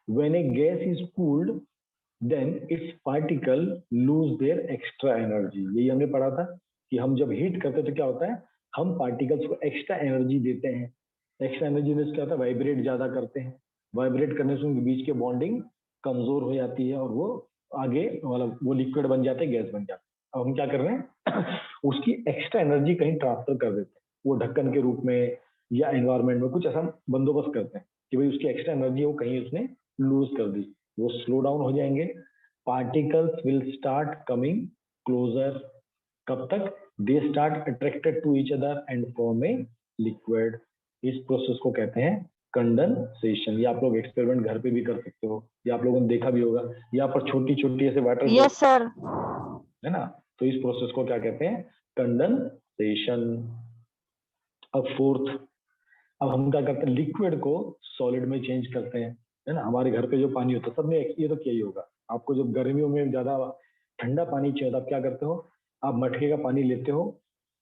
[SPEAKER 1] When a gas is cooled, then its particle lose their extra energy. यही हमने पढ़ा था कि हम जब हीट करते हैं तो क्या होता है, हम पार्टिकल्स को एक्स्ट्रा एनर्जी देते हैं। एक्स्ट्रा एनर्जी में क्या होता है, वाइब्रेट ज्यादा करते हैं। वाइब्रेट करने से उनके बीच की बॉन्डिंग कमजोर हो जाती है और वो आगे मतलब वो लिक्विड बन जाते हैं, गैस बन जाते हैं। अब हम क्या कर रहे हैं उसकी एक्स्ट्रा एनर्जी कहीं ट्रांसफर कर देते हैं, वो ढक्कन के रूप में या एनवायरमेंट में कुछ ऐसा बंदोबस्त करते हैं कि भाई उसकी एक्स्ट्रा एनर्जी वो कहीं उसने लूज कर दी, वो स्लो डाउन हो जाएंगे। Particles will start coming closer. कब तक, they start attracted to each other and form a liquid. इस प्रोसेस को कहते हैं कंडेंसेशन। ये आप लोग एक्सपेरिमेंट घर पे भी कर सकते हो, या आप लोगों ने देखा भी होगा, यहाँ पर छोटी छोटी ऐसे वाटर
[SPEAKER 3] यस सर।
[SPEAKER 1] है ना। तो इस प्रोसेस को क्या कहते हैं, कंडेंसेशन। अब फोर्थ, अब हम क्या करते हैं, लिक्विड को सॉलिड में चेंज करते हैं, है ना। हमारे घर पे जो पानी होता है सब में ये तो क्या ही होगा, आपको जब गर्मियों में ज्यादा ठंडा पानी चाहिए तो आप क्या करते हो, आप मटके का पानी लेते हो,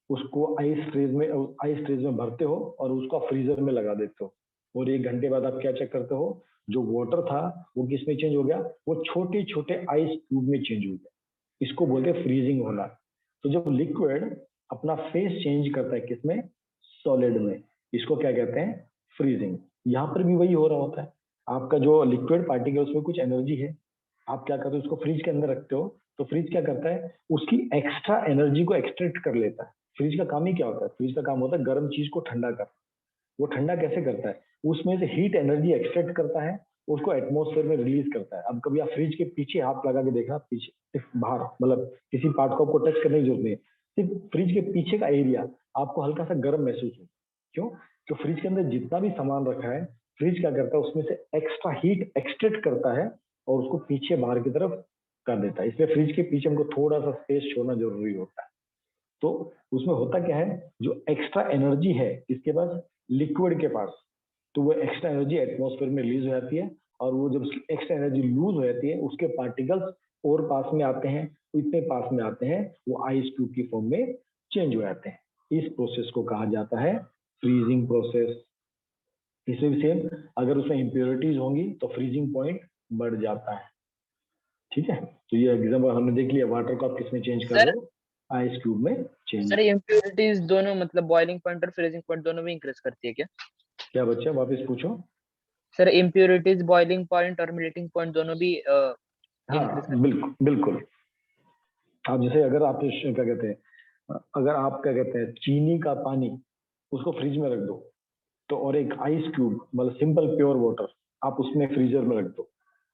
[SPEAKER 1] उसको आइस ट्रेज में भरते हो और उसको आप फ्रीजर में लगा देते हो, और 1 घंटे बाद आप क्या चेक करते हो, जो वाटर था वो किस में चेंज हो गया, वो छोटे छोटे आइस क्यूब में चेंज हो गया। इसको बोलते हैं फ्रीजिंग होना। तो जब लिक्विड अपना फेस चेंज करता है किसमें, सॉलिड में, इसको क्या कहते हैं, फ्रीजिंग। यहाँ पर भी वही हो रहा होता है, आपका जो लिक्विड पार्टिकल उसमें कुछ एनर्जी है, आप क्या करते हो, उसको फ्रिज के अंदर रखते हो, तो फ्रिज क्या करता है, उसकी एक्स्ट्रा एनर्जी को एक्सट्रैक्ट कर लेता है। फ्रिज का काम ही क्या होता है, फ्रिज का काम होता है गर्म चीज को ठंडा करना। वो ठंडा कैसे करता है, उसमें से हीट एनर्जी एक्सट्रैक्ट करता है, उसको एटमॉस्फेयर में रिलीज करता है। अब कभी आप फ्रिज के पीछे हाथ लगा के देखना, पीछे सिर्फ बाहर, मतलब किसी पार्ट को आपको टच करने की जरूरत नहीं है, सिर्फ फ्रिज के पीछे का एरिया आपको हल्का सा गर्म महसूस हो। क्यों, तो फ्रिज के अंदर जितना भी सामान रखा है, फ्रिज क्या करता है, उसमें से एक्स्ट्रा हीट एक्सट्रैक्ट करता है और उसको पीछे बाहर की तरफ कर देता है। इसलिए फ्रिज के पीछे हमको थोड़ा सा स्पेस छोड़ना जरूरी होता है। तो उसमें होता क्या है, जो एक्स्ट्रा एनर्जी है किसके पास, लिक्विड के पास, तो वो एक्स्ट्रा एनर्जी एटमॉस्फेयर में रिलीज हो जाती है, और वो जब उसकी एक्स्ट्रा एनर्जी लूज हो जाती है, उसके पार्टिकल्स और पास में आते हैं, इतने पास में आते हैं वो आइस क्यूब की फॉर्म में चेंज हो जाते हैं। इस प्रोसेस को कहा जाता है फ्रीजिंग प्रोसेस। इसमें भी सेम, अगर उसमें इम्प्योरिटीज होंगी तो फ्रीजिंग पॉइंट बढ़ जाता है। ठीक है, तो ये एग्जाम्पल हमने देख लिया, वाटर को आप किसमें चेंज कर रहे हो, आइस क्यूब में चेंज।
[SPEAKER 2] सर इम्प्योरिटीज दोनों मतलब बॉइलिंग पॉइंट और फ्रीजिंग पॉइंट दोनों में इंक्रीज करती है क्या?
[SPEAKER 1] क्या बच्चा, वापस पूछो।
[SPEAKER 2] सर इम्प्योरिटीज बॉइलिंग पॉइंट और मेल्टिंग पॉइंट दोनों भी इंक्रीज
[SPEAKER 1] हाँ बिल्कुल बिल्कुल। आप जैसे अगर आप क्या कहते हैं, अगर आप क्या कहते हैं चीनी का पानी उसको फ्रिज में रख दो, तो और एक आइस क्यूब मतलब सिंपल प्योर वाटर आप उसमें फ्रीजर में रख दो,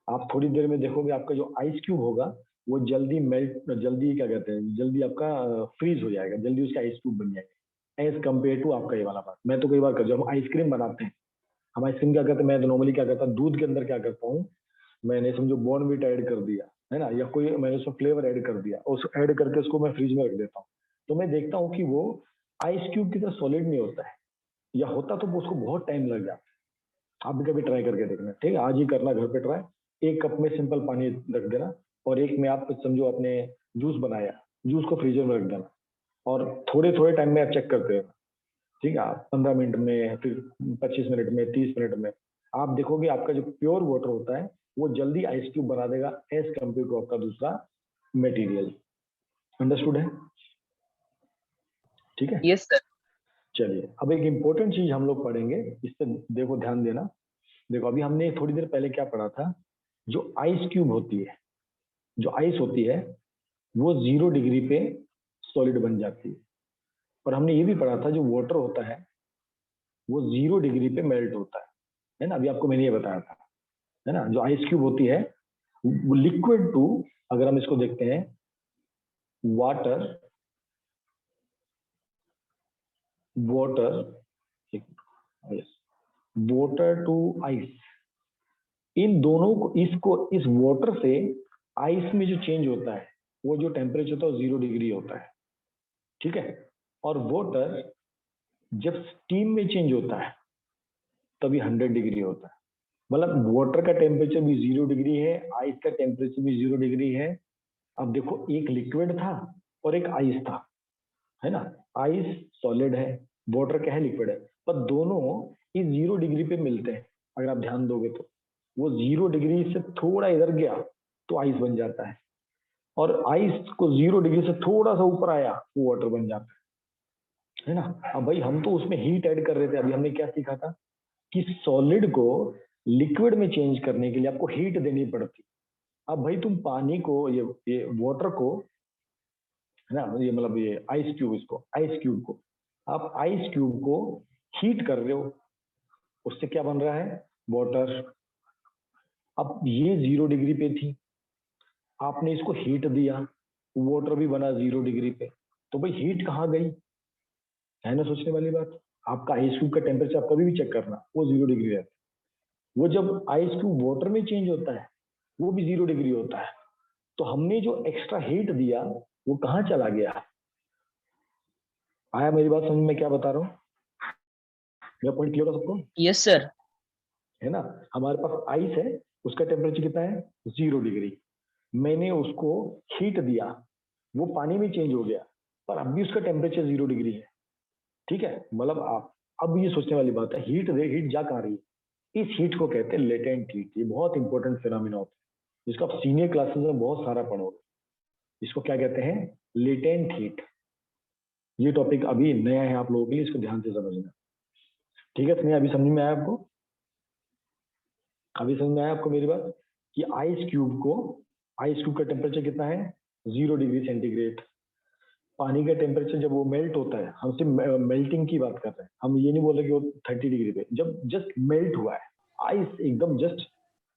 [SPEAKER 1] आप थोड़ी देर में देखोगे आपका जो आइस क्यूब होगा वो जल्दी मेल्ट, जल्दी क्या कहते हैं, जल्दी आपका फ्रीज हो जाएगा, जल्दी उसका आइस क्यूब बन जाएगा, एज कम्पेयर टू आपका ये वाला बात। मैं तो कई बार कर, जब हम आइसक्रीम बनाते हैं, हम आइसक्रीम क्या करते हैं, मैं तो नॉर्मली क्या करता हूँ, दूध के अंदर क्या करता हूँ, मैंने समझो बॉर्नविटा ऐड कर दिया है ना, या कोई मैंने उसमें फ्लेवर ऐड कर दिया, उस ऐड करके उसको मैं फ्रिज में रख देता हूँ, तो मैं देखता हूँ कि वो आइस क्यूब की तरह सॉलिड नहीं होता है, या होता तो उसको बहुत टाइम लग जाता है। आप भी कभी ट्राई करके देखना, ठीक है, आज ही करना घर पे ट्राई। 1 कप में सिंपल पानी रख देना, और एक में आप समझो आपने जूस बनाया, जूस को फ्रीजर में रख देना, और थोड़े थोड़े टाइम में आप चेक करते हो, ठीक है, आप 15 मिनट में, फिर 25 मिनट में, 30 मिनट में आप देखोगे आपका जो प्योर वाटर होता है वो जल्दी आइस क्यूब बना देगा एज कम्पेयर टू आपका दूसरा मटेरियल। अंडरस्टूड है? ठीक है,
[SPEAKER 2] यस सर।
[SPEAKER 1] चलिए अब एक इंपॉर्टेंट चीज हम लोग पढ़ेंगे, इस पे देखो ध्यान देना। देखो अभी हमने थोड़ी देर पहले क्या पढ़ा था, जो आइस क्यूब होती है, जो आइस होती है वो 0 डिग्री पे सॉलिड बन जाती है। और हमने ये भी पढ़ा था जो वाटर होता है वो 0 डिग्री पे मेल्ट होता है ना, अभी आपको मैंने ये बताया था, है ना। जो आइस क्यूब होती है वो लिक्विड टू, अगर हम इसको देखते हैं, water, water, water to ice, इन दोनों को, इसको, इस वाटर से आइस में जो चेंज होता है वो जो टेम्परेचर होता है वो 0 डिग्री होता है, ठीक है। और वाटर जब स्टीम में चेंज होता है तभी 100 डिग्री होता है। मतलब वाटर का टेम्परेचर भी 0 डिग्री है, आइस का टेम्परेचर भी 0 डिग्री है। अब देखो एक लिक्विड था और एक आइस था, है ना। आइस सॉलिड है, वाटर क्या है, लिक्विड है, पर दोनों इस 0 डिग्री पे मिलते हैं। अगर आप ध्यान दोगे तो वो 0 डिग्री से थोड़ा इधर गया तो आइस बन जाता है, और आइस को 0 डिग्री से थोड़ा सा ऊपर आया वो वाटर बन जाता है ना। अब भाई हम तो उसमें हीट ऐड कर रहे थे, अभी हमने क्या सीखा था कि सॉलिड को लिक्विड में चेंज करने के लिए आपको हीट देनी पड़ती। अब भाई तुम पानी को, ये वाटर को, है ना, ये मतलब ये आइस क्यूब, इसको आइस क्यूब को, आप आइस क्यूब को हीट कर रहे हो, उससे क्या बन रहा है, वाटर। अब ये 0 डिग्री पे थी, आपने इसको हीट दिया, वाटर भी बना 0 डिग्री पे, तो भाई हीट कहाँ गई, है ना सोचने वाली बात। आपका आइस क्यूब का टेम्परेचर आप कभी भी चेक करना, वो 0 डिग्री रहता है। वो जब आइस क्यूब वाटर में चेंज होता है वो भी 0 डिग्री होता है। तो हमने जो एक्स्ट्रा हीट दिया वो कहाँ चला गया। आया मेरी बात समझ में, क्या बता रहा हूँ, मेरा पॉइंट क्लियर है सबको?
[SPEAKER 2] Yes sir.
[SPEAKER 1] है ना, हमारे पास आइस है, उसका टेम्परेचर कितना है, 0 डिग्री। मैंने उसको हीट दिया, वो पानी में चेंज हो गया, पर अब भी उसका टेम्परेचर 0 डिग्री है, ठीक है। मतलब आप अब ये सोचने वाली बात है, हीट दे, हीट जा कहाँ रही है, इस हीट को कहते हैं लेटेंट हीट। ये बहुत इंपॉर्टेंट फिनोमिना होता है, जिसको आप सीनियर क्लासेस में बहुत सारा पढ़ोगे। इसको क्या कहते हैं, लेटेंट हीट। ये टॉपिक अभी नया है आप लोगों के लिए, इसको ध्यान से समझना, ठीक है। अभी समझ में आया आपको, अभी समझ में आया आपको मेरी बात, कि आइस क्यूब का टेम्परेचर कितना है, 0 डिग्री सेंटीग्रेड। पानी का टेम्परेचर जब वो मेल्ट होता है, हम सिर्फ मेल्टिंग की बात कर रहे हैं, हम ये नहीं बोल रहे कि वो 30 डिग्री पे, जब जस्ट मेल्ट हुआ है आइस, एकदम जस्ट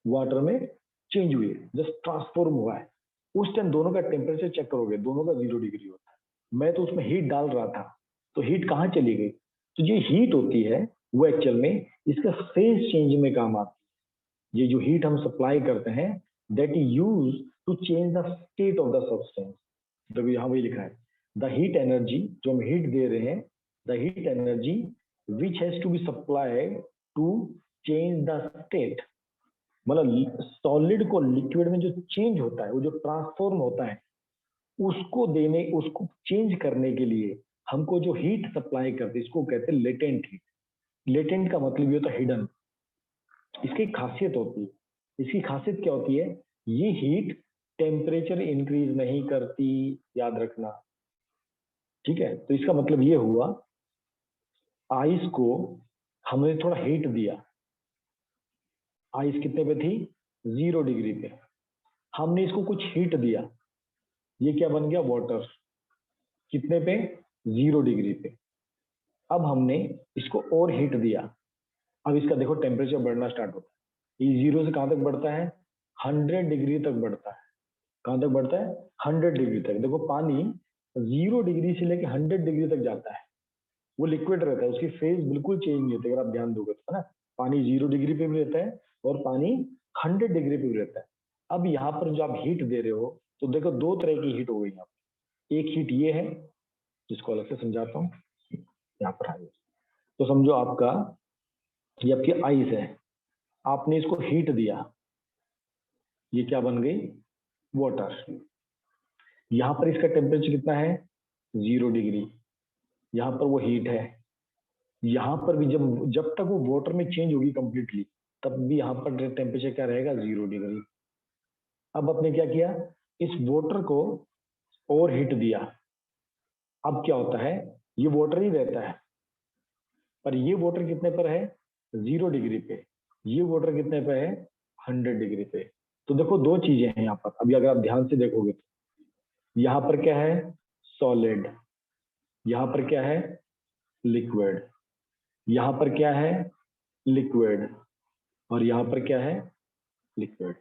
[SPEAKER 1] वाटर में चेंज हुई है, जस्ट ट्रांसफॉर्म हुआ है, उस टाइम दोनों का टेम्परेचर चेक करोगे, दोनों का 0 डिग्री होता है। मैं तो उसमें हीट डाल रहा था, तो हीट कहाँ चली गई, तो ये हीट होती है वो एक्चुअल में इसका फेज चेंज में काम आती है। ये जो हीट हम सप्लाई करते हैं, that is use to change the state of the substance. देखो यहाँ वही लिखा है, द हीट एनर्जी, जो हम हीट दे रहे हैं, the heat energy which has to be supplied to change the state. मतलब सॉलिड को लिक्विड में जो चेंज होता है, वो जो ट्रांसफॉर्म होता है, उसको देने, उसको चेंज करने के लिए हमको जो हीट सप्लाई करते हैं, इसको कहते हैं लेटेंट हीट। लेटेंट का मतलब ये होता है हिडन। इसकी खासियत होती है, इसकी खासियत क्या होती है, ये हीट टेम्परेचर इंक्रीज नहीं करती, याद रखना, ठीक है। तो इसका मतलब ये हुआ, आइस को हमने थोड़ा हीट दिया, आइस कितने पे थी, 0 डिग्री पे, हमने इसको कुछ हीट दिया, ये क्या बन गया, वाटर, कितने पे, 0 डिग्री पे। अब हमने इसको और हीट दिया, अब इसका देखो टेम्परेचर बढ़ना स्टार्ट होता है, ये 0 से कहां तक बढ़ता है, 100 डिग्री तक बढ़ता है। कहां तक बढ़ता है, 100 डिग्री तक। देखो पानी 0 डिग्री से लेके 100 डिग्री तक जाता है, वो लिक्विड रहता है, उसकी फेज बिल्कुल चेंज नहीं होती, अगर आप ध्यान दोगे तो, है ना। पानी 0 डिग्री पे भी रहता है और पानी 100 डिग्री पे भी रहता है। अब यहाँ पर जो आप हीट दे रहे हो, तो देखो दो तरह की हीट हो गई यहाँ पर। एक हीट ये है, जिसको अलग से समझाता हूँ, यहाँ पर आइए। तो समझो आपका, ये आपकी आइस है, आपने इसको हीट दिया, ये क्या बन गई, वाटर। यहाँ पर इसका टेम्परेचर कितना है, 0 डिग्री, यहाँ पर वो हीट है। यहाँ पर भी जब तक वो वाटर में चेंज होगी कंप्लीटली, तब भी यहाँ पर टेम्परेचर क्या रहेगा, 0 डिग्री। अब आपने क्या किया, इस वाटर को ओवर हीट दिया। अब क्या होता है, ये वाटर ही रहता है, पर ये वाटर कितने पर है, 0 डिग्री पे। ये वाटर कितने पे है, 100 डिग्री पे। तो देखो दो चीजें हैं यहाँ पर, अभी अगर आप ध्यान से देखोगे तो यहाँ पर क्या है, सॉलिड, यहाँ पर क्या है, लिक्विड, यहाँ पर क्या है, लिक्विड, और यहाँ पर क्या है, लिक्विड।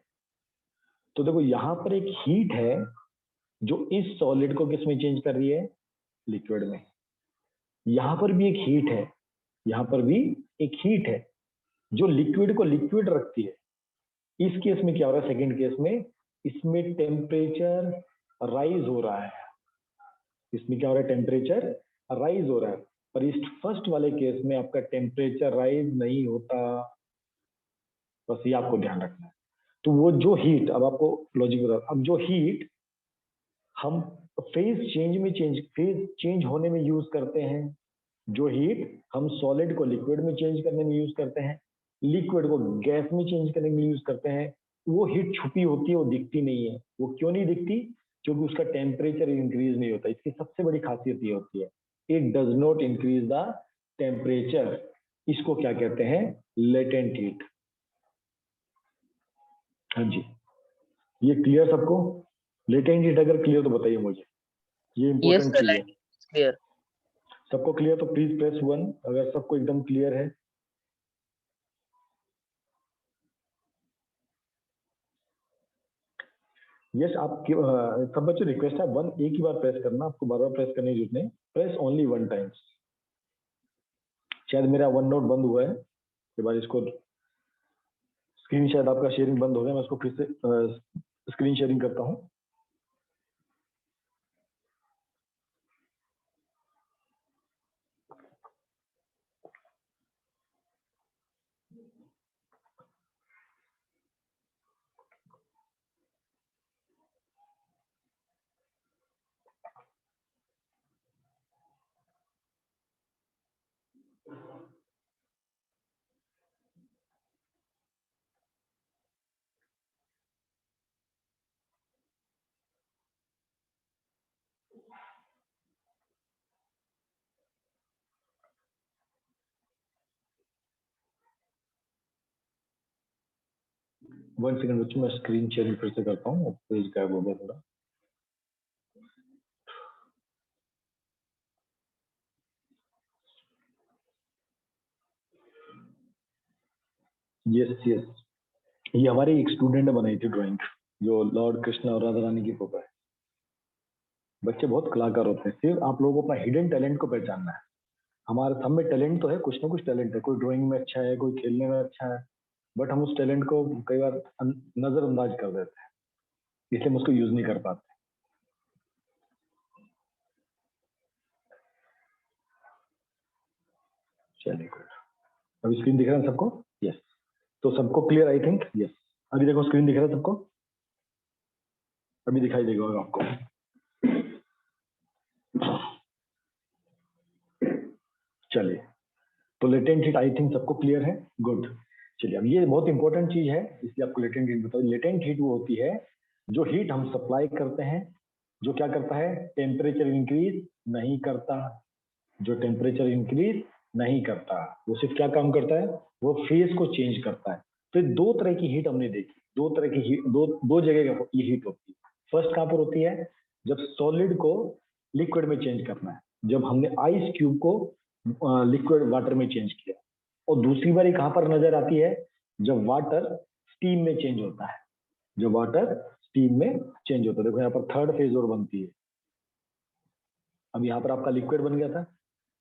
[SPEAKER 1] तो देखो यहाँ पर एक हीट है जो इस सॉलिड को किस में चेंज कर रही है, लिक्विड में। यहाँ पर भी एक हीट है, यहाँ पर भी एक हीट है जो लिक्विड को लिक्विड रखती है। इस केस में क्या हो रहा है, सेकंड केस में, इसमें टेम्परेचर राइज हो रहा है। इसमें क्या हो रहा है, टेम्परेचर राइज हो रहा है। पर इस फर्स्ट वाले केस में आपका टेम्परेचर राइज नहीं होता, बस ये आपको ध्यान रखना है। तो वो जो हीट, अब आपको लॉजिक बता, अब जो हीट हम फेज चेंज होने में यूज करते हैं, जो हीट हम सॉलिड को लिक्विड में चेंज करने में यूज करते हैं, लिक्विड को गैस में चेंज करने में यूज करते हैं, वो हीट छुपी होती है, वो दिखती नहीं है। वो क्यों नहीं दिखती, क्योंकि उसका टेम्परेचर इंक्रीज नहीं होता। इसकी सबसे बड़ी खासियत ये होती है, it does not increase the temperature. इसको क्या कहते हैं, लेटेंट हीट। हाँ जी, ये क्लियर सबको? लेटेंट हीट अगर क्लियर तो बताइए मुझे, ये
[SPEAKER 2] Yes,
[SPEAKER 1] इंपॉर्टेंट
[SPEAKER 2] sir,
[SPEAKER 1] चीज है।
[SPEAKER 2] like it's clear.
[SPEAKER 1] सबको क्लियर तो प्लीज प्रेस 1 अगर सबको एकदम क्लियर है। यस, आप सब बच्चों रिक्वेस्ट है 1 एक ही बार प्रेस करना, आपको बार बार प्रेस करने की जरूरत नहीं। Press only 1 time. शायद मेरा वन नोट बंद हुआ है, के बाद इसको स्क्रीन, शायद आपका शेयरिंग बंद हो गया। मैं इसको फिर से स्क्रीन शेयरिंग करता हूँ। वन सेकंड बच्चों, मैं स्क्रीन शेयरिंग फिर से करता हूँ, पेज गायब हो गया थोड़ा। यस यस, ये हमारे एक स्टूडेंट ने बनाई थी ड्राइंग, जो लॉर्ड कृष्ण और राधा रानी की फोटो है। बच्चे बहुत कलाकार होते हैं, सिर्फ आप लोगों को अपना हिडन टैलेंट को पहचानना है। हमारे सब में टैलेंट तो है, कुछ ना कुछ टैलेंट है। कोई ड्राइंग में अच्छा है, कोई खेलने में अच्छा है, बट हम उस टैलेंट को कई बार नजरअंदाज कर देते हैं, इसलिए हम उसको यूज नहीं कर पाते। चलिए गुड, अभी स्क्रीन दिख रहा है सबको? यस, तो सबको क्लियर आई थिंक? यस, अभी देखो स्क्रीन दिख रहा है सबको? अभी दिखाई देगा आपको। चलिए, तो लेटेंट हीट आई थिंक सबको क्लियर है, गुड। चलिए, अब ये बहुत इंपॉर्टेंट चीज है, इसलिए आपको लेटेंट हीट बताओ। लेटेंट हीट वो होती है जो हीट हम सप्लाई करते हैं, जो क्या करता है, टेम्परेचर इंक्रीज नहीं करता। जो टेम्परेचर इंक्रीज नहीं करता, वो सिर्फ क्या काम करता है, वो फेज को चेंज करता है। तो दो तरह की हीट हमने देखी, दो तरह की हीट, दो जगह ये हीट होती है। फर्स्ट कहाँ पर होती है, जब सॉलिड को लिक्विड में चेंज करना है, जब हमने आइस क्यूब को लिक्विड वाटर में चेंज किया। और दूसरी बार कहाँ पर नजर आती है, जब वाटर स्टीम में चेंज होता है, जब वाटर स्टीम में चेंज होता है। देखो यहाँ पर थर्ड फेज और बनती है। अब यहाँ पर आपका लिक्विड बन गया था,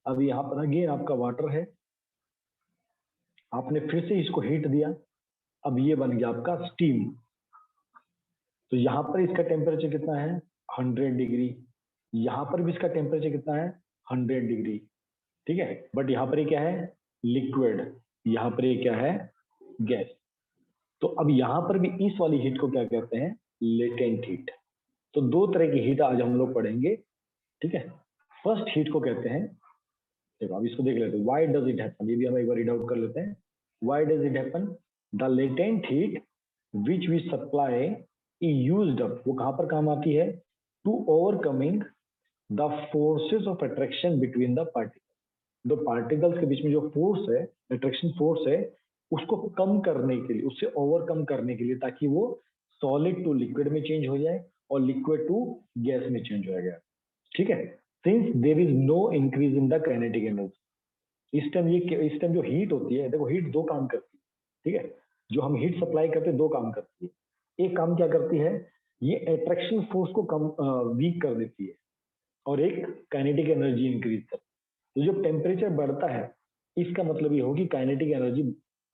[SPEAKER 1] अब यहाँ पर अगेन आपका वाटर है, आपने फिर से इसको हीट दिया, अब ये बन गया आपका स्टीम। तो यहाँ पर इसका टेम्परेचर कितना है, 100 डिग्री। यहाँ पर भी इसका टेम्परेचर कितना है, 100 डिग्री, ठीक है। बट यहाँ पर ये क्या है, लिक्विड, यहाँ पर ये क्या है, गैस। तो अब यहाँ पर भी इस वाली हीट को क्या कहते हैं, लेटेंट हीट। तो दो तरह की हीट आज हम लोग पढ़ेंगे, ठीक है। फर्स्ट हीट को कहते हैं, देखो अब इसको देख लेते हैं, व्हाई डज इट हैपन, ये भी हम एक बार रीड आउट कर लेते हैं। Why does it happen, the latent heat which we supply is used up, वो कहाँ पर काम आती है, to overcoming the forces of attraction between the particles, दो पार्टिकल्स के बीच में जो फोर्स है, अट्रैक्शन फोर्स है, उसको कम करने के लिए, उससे ओवरकम करने के लिए, ताकि वो सॉलिड टू लिक्विड में चेंज हो जाए और लिक्विड टू गैस में चेंज हो जाए। ठीक है, since there is no increase in the kinetic energy, इस टाइम जो हीट होती है, देखो हीट दो काम करती है, ठीक है, जो हम हीट सप्लाई करते हैं दो काम करती है। एक काम क्या करती है, ये अट्रैक्शन फोर्स को कम वीक कर देती है, और एक काइनेटिक एनर्जी इंक्रीज करती है। तो जब टेम्परेचर बढ़ता है, इसका मतलब ये हो कि काइनेटिक एनर्जी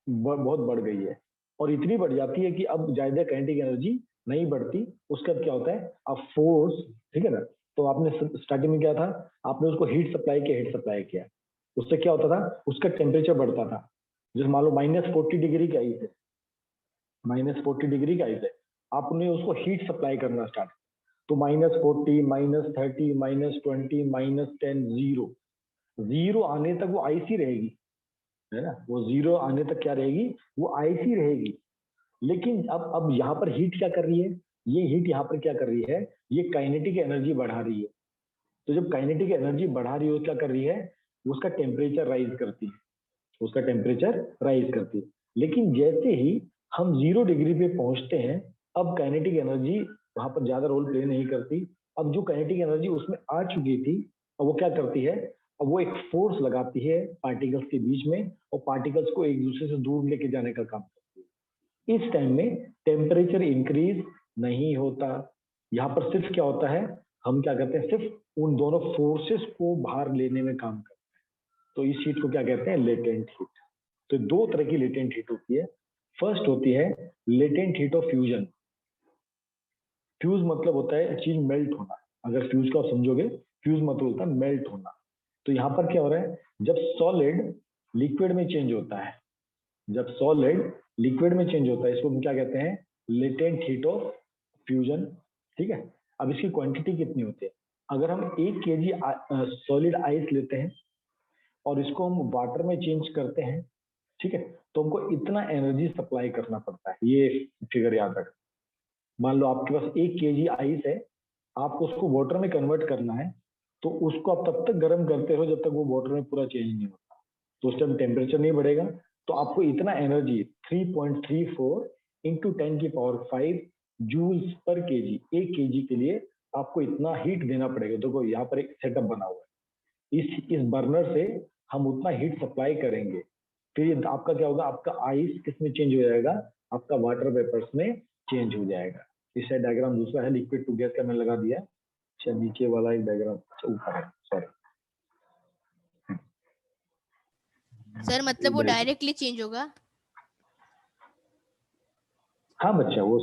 [SPEAKER 1] बहुत बढ़ गई है, और इतनी बढ़ जाती है कि अब ज्यादा काइनेटिक एनर्जी नहीं बढ़ती। उसका क्या होता है, अब फोर्स, ठीक है ना, तो आपने स्टार्टिंग में क्या था, आपने उसको हीट सप्लाई किया, उससे क्या होता था, उसका टेम्परेचर बढ़ता था। जैसे मान लो -40 डिग्री की आइस है, -40 डिग्री की आइस है, आपने उसको हीट सप्लाई करना स्टार्ट, तो -40, -30, -20, -10, जीरो आने तक वो आइस ही रहेगी, है ना, वो जीरो आने तक क्या रहेगी, वो आइस ही रहेगी। लेकिन अब यहाँ पर हीट क्या कर रही है, ये हीट यहाँ पर क्या कर रही है, ये काइनेटिक एनर्जी बढ़ा रही है। तो जब काइनेटिक एनर्जी बढ़ा रही है, क्या कर रही है, उसका टेम्परेचर राइज करती है, उसका टेम्परेचर राइज करती है। लेकिन जैसे ही हम 0 डिग्री पे पहुंचते हैं, अब काइनेटिक एनर्जी वहां पर ज्यादा रोल प्ले नहीं करती। अब जो काइनेटिक एनर्जी उसमें आ चुकी थी, अब वो क्या करती है, अब वो एक फोर्स लगाती है पार्टिकल्स के बीच में, और पार्टिकल्स को एक दूसरे से दूर लेके जाने का काम करती है। इस टाइम में टेम्परेचर इंक्रीज नहीं होता, यहाँ पर सिर्फ क्या होता है, हम क्या करते हैं, सिर्फ उन दोनों फोर्सेस को बाहर लेने में काम करते हैं। तो इस हीट को क्या कहते हैं, लेटेंट हीट। तो दो तरह की लेटेंट हीट होती है। फर्स्ट होती है latent heat of fusion. Fuse मतलब होता है चीज मेल्ट होना, अगर फ्यूज को आप समझोगे, फ्यूज मतलब होता है मेल्ट होना। तो यहाँ पर क्या हो रहा है, जब सॉलिड लिक्विड में चेंज होता है, जब सॉलिड लिक्विड में चेंज होता है, इसको हम क्या कहते हैं, लेटेंट हीट ऑफ फ्यूजन। ठीक है, अब इसकी क्वांटिटी कितनी होती है, अगर हम 1 kg सॉलिड आइस लेते हैं और इसको हम वाटर में चेंज करते हैं, ठीक है, तो हमको इतना एनर्जी सप्लाई करना पड़ता है। ये फिगर याद रख, मान लो आपके पास 1 kg आइस है, आपको उसको वाटर में कन्वर्ट करना है, तो उसको आप तब तक गर्म करते रहो जब तक वो वाटर में पूरा चेंज नहीं होता, तो उस टाइम टेम्परेचर नहीं बढ़ेगा। तो आपको इतना एनर्जी 3.34 इंटू 10⁵ जूल्स पर केजी, 1 kg के लिए आपको इतना हीट देना पड़ेगा। देखो यहाँ पर एक सेटअप बना हुआ है, इस बर्नर से हम उतना हीट सप्लाई करेंगे, फिर आपका क्या होगा, आपका आइस किस में चेंज हो जाएगा, आपका वाटर वेपर्स में चेंज हो जाएगा। इससे डायग्राम दूसरा है, लिक्विड टू गैस का मैंने लगा दिया, अच्छा नीचे वाला एक डायग्राम ऊपर है, सॉरी।
[SPEAKER 4] सर मतलब वो डायरेक्टली चेंज होगा?
[SPEAKER 1] हाँ बच्चा, वो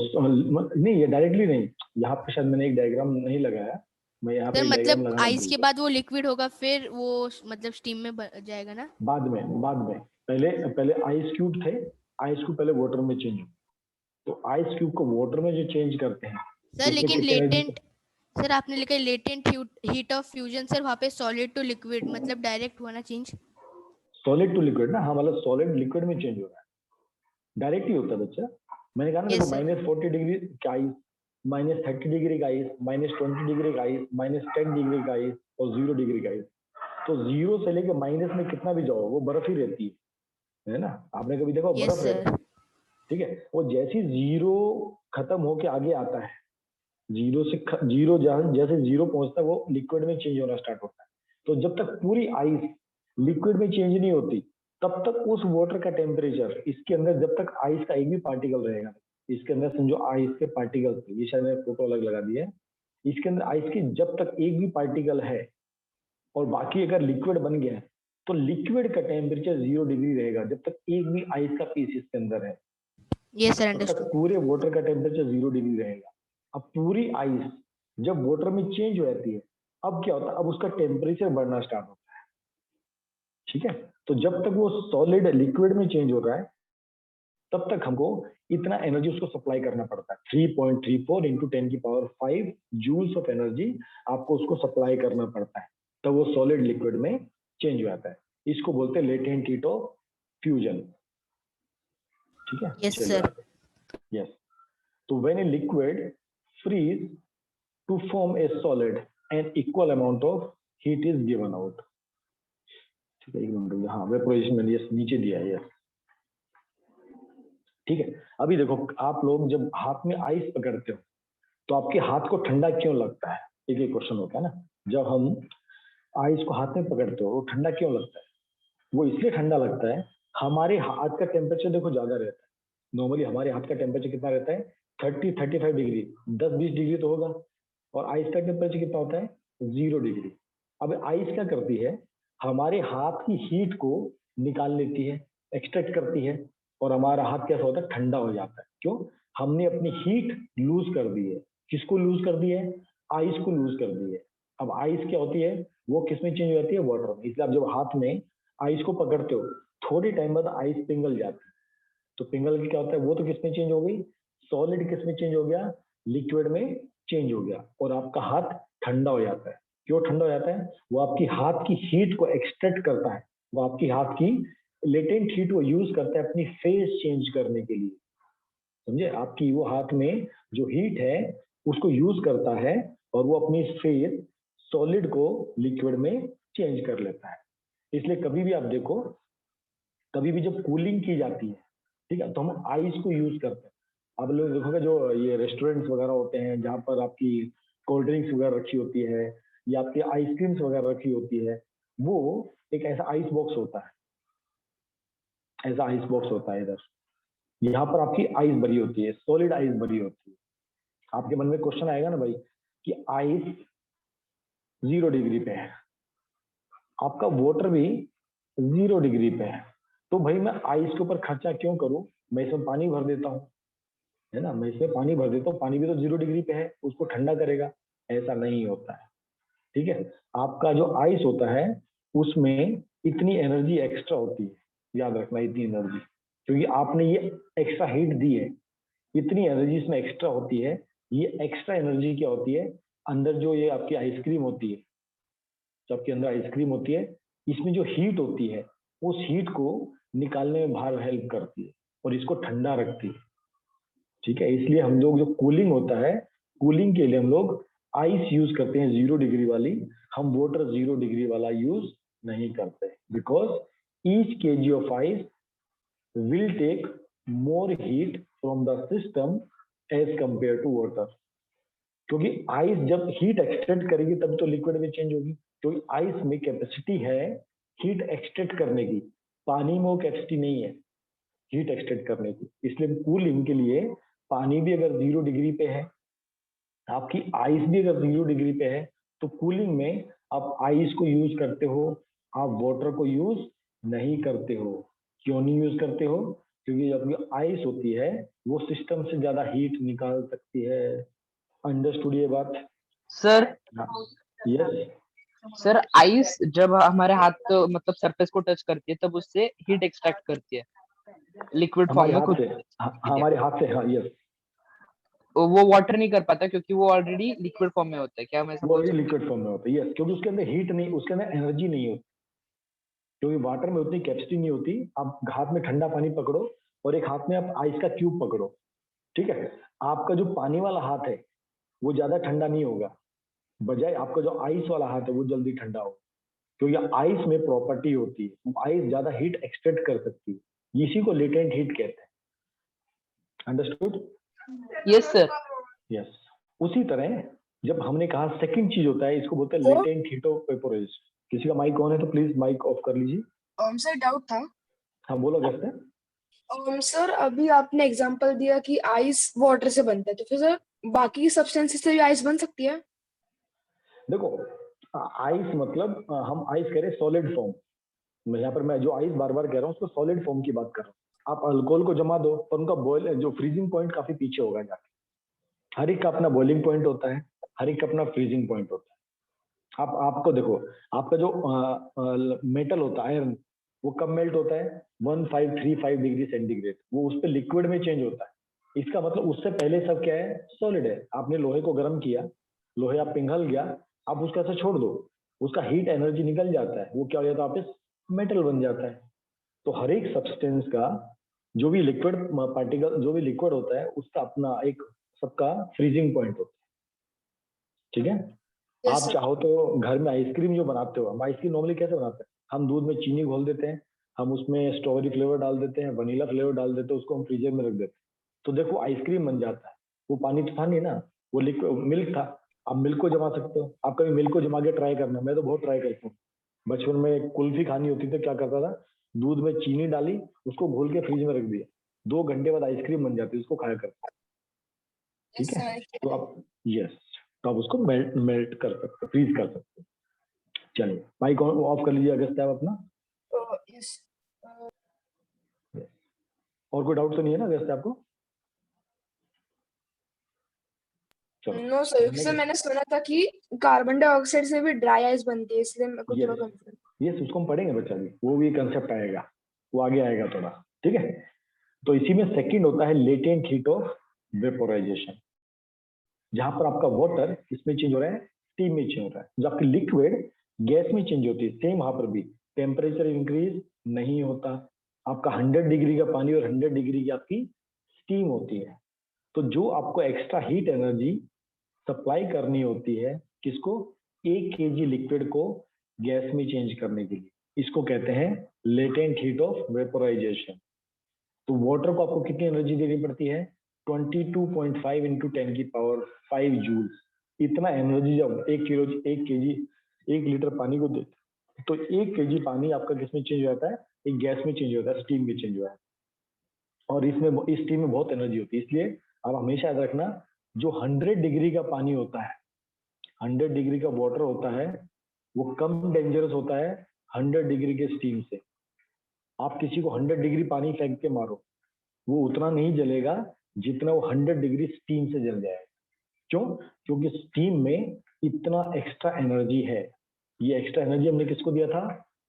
[SPEAKER 1] नहीं, ये डायरेक्टली नहीं, यहाँ पे शायद मैंने एक डायग्राम नहीं लगाया, मैं यहाँ पे
[SPEAKER 4] सर
[SPEAKER 1] एक डायग्राम
[SPEAKER 4] मतलब
[SPEAKER 1] लगाना
[SPEAKER 4] आइस
[SPEAKER 1] भूल
[SPEAKER 4] के
[SPEAKER 1] गया।
[SPEAKER 4] बाद वो लिक्विड होगा, फिर वो मतलब स्टीम में जाएगा ना?
[SPEAKER 1] बाद में पहले आइस क्यूब थे, आइस क्यूब पहले वाटर में चेंज हो, तो आइस क्यूब को वाटर में जो चेंज करते हैं,
[SPEAKER 4] सर
[SPEAKER 1] उसमें
[SPEAKER 4] लेकिन
[SPEAKER 1] कितनी एनर्जी,
[SPEAKER 4] लेटेंट, सर आपने लिखा है latent heat of fusion, sir वहाँ पे सॉलिड टू लिक्विड मतलब डायरेक्ट हुआ ना चेंज?
[SPEAKER 1] सॉलिड टू लिक्विड ना, हाँ मतलब सॉलिड लिक्विड में चेंज हो रहा है, डायरेक्टली होता है बच्चा। मैंने कहा ना, देखो -40 डिग्री का आइस, -30 डिग्री का आइस, -20 डिग्री का आइस, -10 डिग्री का आइस और 0 डिग्री का आइस, तो 0 से लेके माइनस में कितना भी जाओ वो बर्फ ही रहती है ना, आपने कभी देखा
[SPEAKER 4] यस
[SPEAKER 1] बर्फ रहती
[SPEAKER 4] सर।
[SPEAKER 1] है, ठीक है। वो जैसे 0 खत्म होके आगे आता है, जीरो जैसे 0 पहुंचता है, वो लिक्विड में चेंज होना स्टार्ट होता है। तो जब तक पूरी आइस लिक्विड में चेंज नहीं होती, तब तक उस वाटर का टेम्परेचर, इसके अंदर जब तक आइस का एक भी पार्टिकल रहेगा, इसके अंदर समझो आइस के पार्टिकल, ये शायद मैंने फोटो अलग लगा दिया है, इसके अंदर आइस की जब तक एक भी पार्टिकल है और बाकी अगर लिक्विड बन गया है, तो लिक्विड का टेम्परेचर 0 डिग्री रहेगा, जब तक एक भी आइस का पीस इसके अंदर है,
[SPEAKER 4] यस सर,
[SPEAKER 1] तब तक
[SPEAKER 4] अंडरस्टूड।
[SPEAKER 1] पूरे वाटर का टेम्परेचर 0 डिग्री रहेगा। अब पूरी आइस जब वाटर में चेंज हो जाती है, अब क्या होता है, अब उसका टेम्परेचर बढ़ना स्टार्ट होता है, ठीक है। तो जब तक वो सॉलिड लिक्विड में चेंज हो रहा है, तब तक हमको इतना एनर्जी उसको सप्लाई करना पड़ता है, 3.34 इंटू 10⁵ जूल्स ऑफ एनर्जी आपको उसको सप्लाई करना पड़ता है। तब वो सॉलिड लिक्विड में चेंज हो जाता है। इसको बोलते हैं लेटेंट हीट ऑफ फ्यूजन। ठीक है,
[SPEAKER 4] Yes, sir.
[SPEAKER 1] यस। तो when a liquid freeze to form a solid an equal amount of heat is given out. ठीक है, एक मिनट, हाँ वेपोराइजेशन मैंने यस नीचे दिया है, यस। ठीक है, अभी देखो आप लोग जब हाथ में आइस पकड़ते हो तो आपके हाथ को ठंडा क्यों लगता है? एक एक क्वेश्चन होता है ना, जब हम आइस को हाथ में पकड़ते हो ठंडा क्यों लगता है? वो इसलिए ठंडा लगता है, हमारे हाथ का टेम्परेचर देखो ज्यादा रहता है। नॉर्मली हमारे हाथ का टेम्परेचर कितना रहता है? 30-35 डिग्री, 10-20 डिग्री तो होगा। और आइस का टेम्परेचर कितना होता है? 0 डिग्री। अब आइस क्या करती है, हमारे हाथ की हीट को निकाल लेती है, एक्सट्रैक्ट करती है, और हमारा हाथ कैसा होता है? ठंडा हो जाता है। क्यों? हमने अपनी हीट लूज कर दी है। किसको लूज कर दी है? आइस को लूज कर दी है। अब आइस क्या होती है? वो किस में चेंज हो जाती है? वाटर में। इसलिए आप जब हाथ में आइस को पकड़ते हो थोड़ी टाइम बाद आइस पिघल जाती है। तो पिघल के क्या होता है? वो तो किस में चेंज हो गई? सॉलिड किस में चेंज हो गया? लिक्विड में चेंज हो गया, और आपका हाथ ठंडा हो जाता है। क्यों ठंडा हो जाता है? वो आपकी हाथ की हीट को एक्सट्रैक्ट करता है, वो आपकी हाथ की लेटेंट हीट को यूज करता है अपनी फेस चेंज करने के लिए। समझे? आपकी वो हाथ में जो हीट है उसको यूज करता है, और वो अपनी फेस सॉलिड को लिक्विड में चेंज कर लेता है। इसलिए कभी भी आप देखो, कभी भी जब कूलिंग की जाती है, ठीक है, तो हम आइस को यूज करते हैं। आप लोग देखोगे जो ये रेस्टोरेंट्स वगैरह होते हैं जहाँ पर आपकी कोल्ड ड्रिंक्स वगैरह रखी होती है या आपकी आइसक्रीम्स वगैरह रखी होती है, वो एक ऐसा आइस बॉक्स होता है, ऐसा आइस बॉक्स होता है इधर। यहाँ पर आपकी आइस भरी होती है, सॉलिड आइस भरी होती है। आपके मन में क्वेश्चन आएगा ना भाई कि आइस 0 डिग्री पे है, आपका वाटर भी 0 डिग्री पे है, तो भाई मैं आइस के ऊपर खर्चा क्यों करूं? मैं इसमें पानी भर देता हूँ, है ना, मैं इसमें पानी भर देता हूँ, पानी भी तो 0 डिग्री पे है, उसको ठंडा करेगा। ऐसा नहीं होता है। ठीक है, आपका जो आइस होता है उसमें इतनी एनर्जी एक्स्ट्रा होती है, याद रखना, इतनी एनर्जी, क्योंकि आपने ये एक्स्ट्रा हीट दी है, इतनी एनर्जी इसमें एक्स्ट्रा होती है। ये एक्स्ट्रा एनर्जी क्या होती है? अंदर जो ये आपकी आइसक्रीम होती है, जो आपके अंदर आइसक्रीम होती है, इसमें जो हीट होती है उस हीट को निकालने में बाहर हेल्प करती है और इसको ठंडा रखती है। ठीक है, इसलिए हम लोग जो कूलिंग होता है, कूलिंग के लिए हम लोग आइस यूज करते हैं 0 डिग्री वाली, हम वाटर 0 डिग्री वाला यूज नहीं करते, because each kg of ice will take more heat from the system as compare to water. क्योंकि आइस जब हीट एक्सट्रैक्ट करेगी तब तो लिक्विड में चेंज होगी, क्योंकि आइस में कैपेसिटी है हीट एक्सट्रैक्ट करने की, पानी में वो कैपेसिटी नहीं है हीट एक्सट्रैक्ट करने की। इसलिए कूलिंग के लिए पानी भी अगर 0 डिग्री पे है, आपकी आइस भी अगर 0 डिग्री पे है, तो कूलिंग में आप आइस को यूज करते हो, आप वाटर को यूज नहीं करते हो। क्यों नहीं यूज करते हो? क्योंकि जब आइस होती है वो सिस्टम से ज्यादा हीट निकाल सकती है। अंडरस्टूड ये बात?
[SPEAKER 2] सर
[SPEAKER 1] यस,
[SPEAKER 2] सर आइस जब हमारे हाथ मतलब सरफेस को टच करती है तब उससे हीट एक्सट्रैक्ट करती है लिक्विड फॉर्म
[SPEAKER 1] हमारे
[SPEAKER 2] में
[SPEAKER 1] हाथ
[SPEAKER 2] कुछ
[SPEAKER 1] से, हमारे हाथ से, हाँ यस,
[SPEAKER 2] वो वाटर नहीं कर पाता क्योंकि वो ऑलरेडी लिक्विड फॉर्म में होता है। क्या मैं ऐसा
[SPEAKER 1] वो
[SPEAKER 2] बोल
[SPEAKER 1] ऑलरेडी
[SPEAKER 2] सकता
[SPEAKER 1] लिक्विड फॉर्म में होता है, यस, क्योंकि उसके अंदर हीट नहीं, उसके अंदर एनर्जी नहीं होती, क्योंकि वाटर में उतनी कैपेसिटी नहीं होती। आप हाथ में ठंडा पानी पकड़ो और एक हाथ में आप आइस का क्यूब पकड़ो, ठीक है, आपका जो पानी वाला हाथ है वो ज्यादा ठंडा नहीं होगा, बजाय आपका जो आइस वाला हाथ है वो जल्दी ठंडा होगा, क्योंकि आइस में प्रॉपर्टी होती है, आइस ज्यादा हीट एक्सट्रैक्ट कर सकती है, इसी को लेटेंट हीट कहते हैं। अंडरस्टूड?
[SPEAKER 2] हूँ? Yes sir.
[SPEAKER 1] यस। उसी तरह जब हमने कहा सेकंड चीज होता है, इसको बोलते हैं लेटेंट हीट ऑफ वेपोराइजेशन। किसी का माइक ऑन है तो प्लीज माइक ऑफ कर लीजिए।
[SPEAKER 5] सर डाउट था।
[SPEAKER 1] हाँ बोलो कैसे?
[SPEAKER 5] सर अभी आपने एग्जांपल दिया कि आइस वाटर से बनता है, तो फिर सर बाकी सब्सटेंसेस से भी आइस बन सकती है?
[SPEAKER 1] देखो, आइस मतलब हम आइस कह रहे हैं सॉलिड फॉर्म, मैं यहाँ पर मैं जो आइस बार बार कह रहा हूँ उसको सॉलिड फॉर्म की बात कर रहा हूँ। आप अल्कोहल को जमा दो पर उनका बॉयल जो फ्रीजिंग पॉइंट काफी पीछे होगा जाके। हर एक का अपना बॉइलिंग पॉइंट होता है, हर एक का अपना फ्रीजिंग पॉइंट होता है। आप आपको देखो, आपका जो मेटल होता है आयरन, वो कब मेल्ट होता है? 1535 डिग्री सेंटीग्रेड, वो उस पर लिक्विड में चेंज होता है। इसका मतलब उससे पहले सब क्या है? सॉलिड है। आपने लोहे को गर्म किया, लोहे आप पिघल गया, आप उसका ऐसा छोड़ दो, उसका हीट एनर्जी निकल जाता है, वो क्या हो जाता है वापस मेटल बन जाता है। तो हर एक सब्सटेंस का जो भी लिक्विड पार्टिकल, जो भी लिक्विड होता है, उसका अपना एक सबका फ्रीजिंग पॉइंट होता है। ठीक है,
[SPEAKER 5] यस
[SPEAKER 1] आप
[SPEAKER 5] सर।
[SPEAKER 1] चाहो तो घर में आइसक्रीम जो बनाते हो, हम आइसक्रीम नॉर्मली कैसे बनाते हैं, हम दूध में चीनी घोल देते हैं, हम उसमें स्ट्रॉबेरी फ्लेवर डाल देते हैं, वनीला फ्लेवर डाल देते हैं, उसको हम फ्रीजर में रख देते हैं, तो देखो आइसक्रीम बन जाता है। वो पानी तो था नहीं ना, वो लिक्विड मिल्क था। आप मिल्क को जमा सकते हो, आप कभी मिल्क को जमा के ट्राई करना, मैं तो बहुत ट्राई करता हूँ। बचपन में कुल्फी खानी होती थी, क्या करता था, दूध में चीनी डाली, उसको घोल के फ्रिज में रख दिया, 2 घंटे बाद आइसक्रीम बन जाती है, उसको खाया करते। ठीक है, तो आप यस, तो आप उसको मेल्ट मेल्ट कर सकते हो, फ्रीज कर सकते हो। चलिए माइक ऑफ कर लीजिए अगस्त साहब अपना।
[SPEAKER 5] यस।
[SPEAKER 1] और कोई डाउट तो नहीं है ना अगस्त साहब को? चलो
[SPEAKER 5] नो सर, क्योंकि सर मैंने सुना था कि कार्बन डाइऑक्साइड से भी ड्राई आइस बनती है, इसलिए मेरे को थोड़ा
[SPEAKER 1] यस
[SPEAKER 5] कंफ्यूजन।
[SPEAKER 1] यस, उसको हम पढ़ेंगे बच्चा जी, वो भी कंसेप्ट आएगा, वो आगे आएगा थोड़ा। ठीक है, तो इसी में सेकंड होता है लेटेंट हीट ऑफ वेपोराइजेशन, जहां पर आपका वाटर किसमें चेंज हो रहा है, स्टीम में चेंज हो रहा है। जो आपकी लिक्विड गैस में चेंज होती है, सेम वहां पर भी टेम्परेचर इंक्रीज नहीं होता। आपका 100 डिग्री का पानी और 100 डिग्री की आपकी स्टीम होती है। तो जो आपको एक्स्ट्रा हीट एनर्जी सप्लाई करनी होती है, किसको, 1 kg लिक्विड को गैस में चेंज करने के लिए, इसको कहते हैं लेटेंट हीट ऑफ वेपोराइजेशन। तो वाटर को आपको कितनी एनर्जी देनी पड़ती है, 22.5 इंटू 10⁵ जूल्स। इतना एनर्जी जब 1 लीटर पानी को देते, तो 1 kg पानी आपका किसमें चेंज हो जाता है, एक गैस में चेंज होता है, स्टीम में चेंज हुआ है। और इसमें, इस स्टीम में बहुत एनर्जी होती है, इसलिए आप हमेशा याद रखना, जो 100 डिग्री का पानी होता है, 100 डिग्री का वाटर होता है, वो कम डेंजरस होता है 100 डिग्री के स्टीम से। आप किसी को 100 डिग्री पानी फेंक के मारो, वो उतना नहीं जलेगा जितना वो 100 डिग्री स्टीम से जल जाएगा। क्यों? क्योंकि स्टीम में इतना एक्स्ट्रा एनर्जी है। ये एक्स्ट्रा एनर्जी हमने किसको दिया था,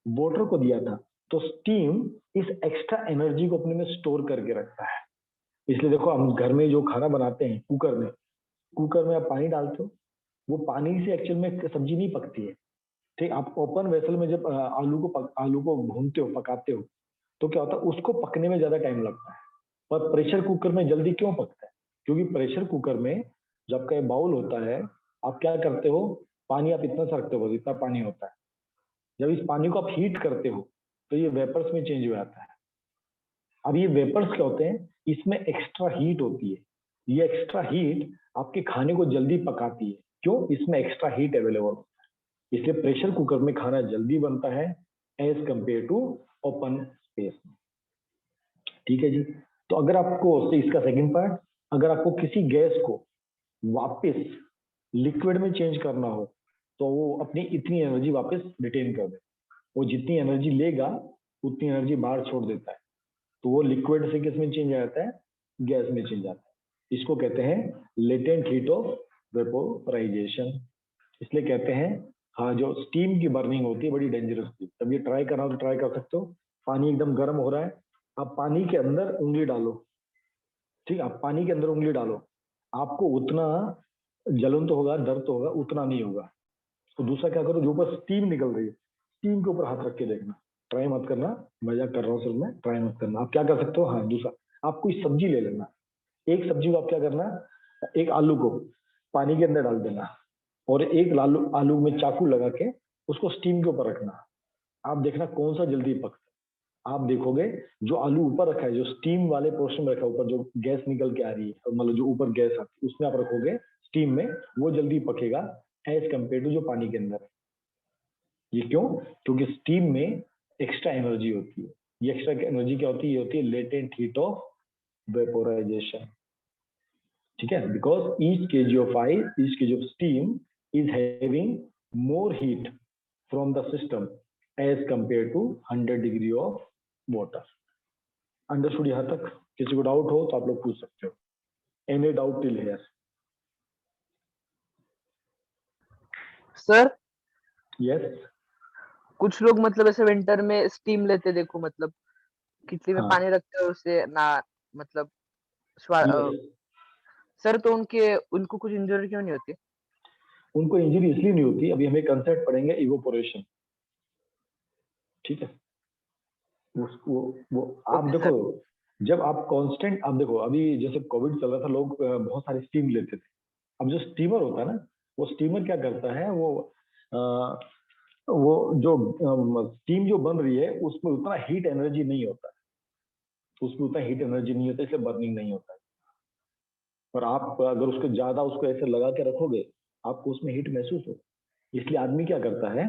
[SPEAKER 1] वाटर को दिया था। तो स्टीम इस एक्स्ट्रा एनर्जी को अपने में स्टोर करके रखता है। इसलिए देखो, हम घर में जो खाना बनाते हैं कुकर में आप पानी डालते हो, वो पानी से एक्चुअल में सब्जी नहीं पकती है। ठीक, आप ओपन वेसल में जब आलू को भूनते हो, पकाते हो, तो क्या होता है, उसको पकने में ज्यादा टाइम लगता है। पर प्रेशर कुकर में जल्दी क्यों पकता है, क्योंकि प्रेशर कुकर में जब का बाउल होता है, आप क्या करते हो, पानी आप इतना सा रखते हो, बस इतना पानी होता है। जब इस पानी को आप हीट करते हो, तो ये वेपर्स में चेंज हो जाता है। अब ये वेपर्स क्या होते हैं, इसमें एक्स्ट्रा हीट होती है। ये एक्स्ट्रा हीट आपके खाने को जल्दी पकाती है। क्यों? इसमें एक्स्ट्रा हीट अवेलेबल होता है। इसलिए प्रेशर कुकर में खाना जल्दी बनता है as compare to open space में। ठीक है जी, तो अगर आपको, इसका सेकंड पार्ट, अगर आपको किसी गैस को वापस लिक्विड में चेंज करना हो, तो वो अपनी इतनी एनर्जी वापस रिटेन कर दे। वो जितनी एनर्जी लेगा उतनी एनर्जी बाहर छोड़ देता है, तो वो लिक्विड से किस में चेंज आता है, गैस में चेंज आता है। इसको कहते हैं लेटेंट हीट ऑफ वेपोराइजेशन। इसलिए कहते हैं, हाँ, जो स्टीम की बर्निंग होती है बड़ी डेंजरस होती है। तब ये ट्राई करना हो तो ट्राई कर सकते हो। पानी एकदम गर्म हो रहा है, आप पानी के अंदर उंगली डालो, ठीक, आप पानी के अंदर उंगली डालो, आपको उतना जलन तो होगा, दर्द तो होगा, उतना नहीं होगा। तो दूसरा क्या करो, जो ऊपर स्टीम निकल रही है, स्टीम के ऊपर हाथ रख के देखना। ट्राई मत करना, मजाक कर रहा हूँ सर मैं, ट्राई मत करना। आप क्या कर सकते हो, हाँ, दूसरा, आप कोई सब्जी ले लेना। एक सब्जी को आप क्या करना, एक आलू को पानी के अंदर डाल देना, और एक आलू में चाकू लगा के उसको स्टीम के ऊपर रखना। आप देखना कौन सा जल्दी पकता है। आप देखोगे जो आलू ऊपर रखा है, जो स्टीम वाले पोर्शन में रखा है, ऊपर जो गैस निकल के आ रही है, मतलब जो ऊपर गैस आती है, उसमें आप रखोगे स्टीम में, वो जल्दी पकेगा एज कम्पेयर टू जो पानी के अंदर है। ये क्यों? क्योंकि स्टीम में एक्स्ट्रा एनर्जी होती है। ये एक्स्ट्रा एनर्जी क्या होती है? ये होती है लेटेंट हीट ऑफ वेपोराइजेशन। ठीक है, because each kg of ice, each kg of steam is having more heat from the system as compare to 100 degree of water. Understood यहां तक? किसी को डाउट हो तो आप लोग पूछ सकते हो। Any doubt till here?
[SPEAKER 2] Sir
[SPEAKER 1] yes.
[SPEAKER 2] कुछ लोग मतलब ऐसे विंटर में स्टीम लेते देखो, मतलब कितली में
[SPEAKER 1] हाँ,
[SPEAKER 2] पानी रखते हैं उससे ना, मतलब स्वा
[SPEAKER 1] यस।
[SPEAKER 2] सर तो उनको कुछ इंजरी क्यों नहीं होती?
[SPEAKER 1] उनको इंजरी इसलिए नहीं होती, अभी हमें कंसेप्ट पढ़ेंगे इवोपोरेशन, ठीक है। वो आप
[SPEAKER 2] Okay,
[SPEAKER 1] देखो, जब आप कांस्टेंट, आप देखो अभी जैसे कोविड चल रहा था, लोग बहुत सारे स्टीम लेते थे। अब जो स्टीमर होता है ना, वो स्टीमर क्या करता है, वो जो स्टीम जो बन रही है उसमें उतना हीट एनर्जी नहीं होता है, उसमें उतना हीट एनर्जी नहीं होता, इसलिए बर्निंग नहीं होता है। और आप अगर उसको ज्यादा उसको ऐसे लगा के रखोगे, आपको उसमें हीट महसूस हो। इसलिए आदमी क्या करता है,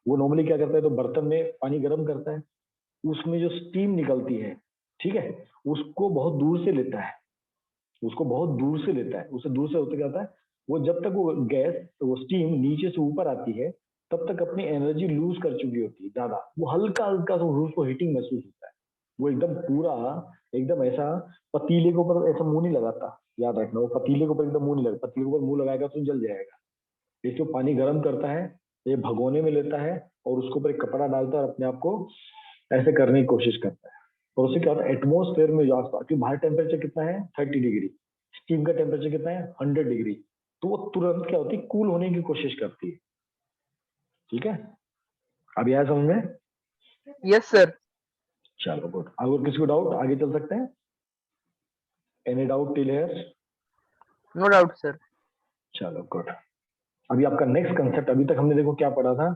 [SPEAKER 1] वो नॉर्मली क्या करता है, तो बर्तन में पानी गर्म करता है, उसमें जो स्टीम निकलती है, ठीक है, उसको बहुत दूर से लेता है, उसको बहुत दूर से लेता है। उससे दूर से होता क्या होता है, वो जब तक वो गैस, वो स्टीम नीचे से ऊपर आती है, तब तक अपनी एनर्जी लूज कर चुकी होती है ज्यादा, वो हल्का हल्का तो उसको हीटिंग महसूस होता है। वो एकदम पूरा, एकदम ऐसा पतीले के ऊपर ऐसा मुंह नहीं लगाता, याद रखना, वो पतीले के ऊपर एकदम मुंह नहीं लगता, पतीले के ऊपर मुंह लगाएगा तो जल जाएगा। इसको पानी गर्म करता है, ये भगोने में लेता है और उसके ऊपर एक कपड़ा डालता है और अपने आप को ऐसे करने की कोशिश करता है। और उससे क्या होता है, एटमोस्फेयर में जो आसपास, क्योंकि बाहर टेम्परेचर कितना है 30 डिग्री, स्टीम का टेम्परेचर कितना है 100 डिग्री, तो वो तुरंत क्या होती है, कूल होने की कोशिश करती है। ठीक है, अभी आया समझ में?
[SPEAKER 2] yes sir.
[SPEAKER 1] चलो गुड। अगर किसी को डाउट, आगे चल सकते हैं। Any doubt till here?
[SPEAKER 2] No doubt sir.
[SPEAKER 1] चलो गुड। अभी आपका नेक्स्ट कंसेप्ट, अभी तक हमने देखो क्या पढ़ा था,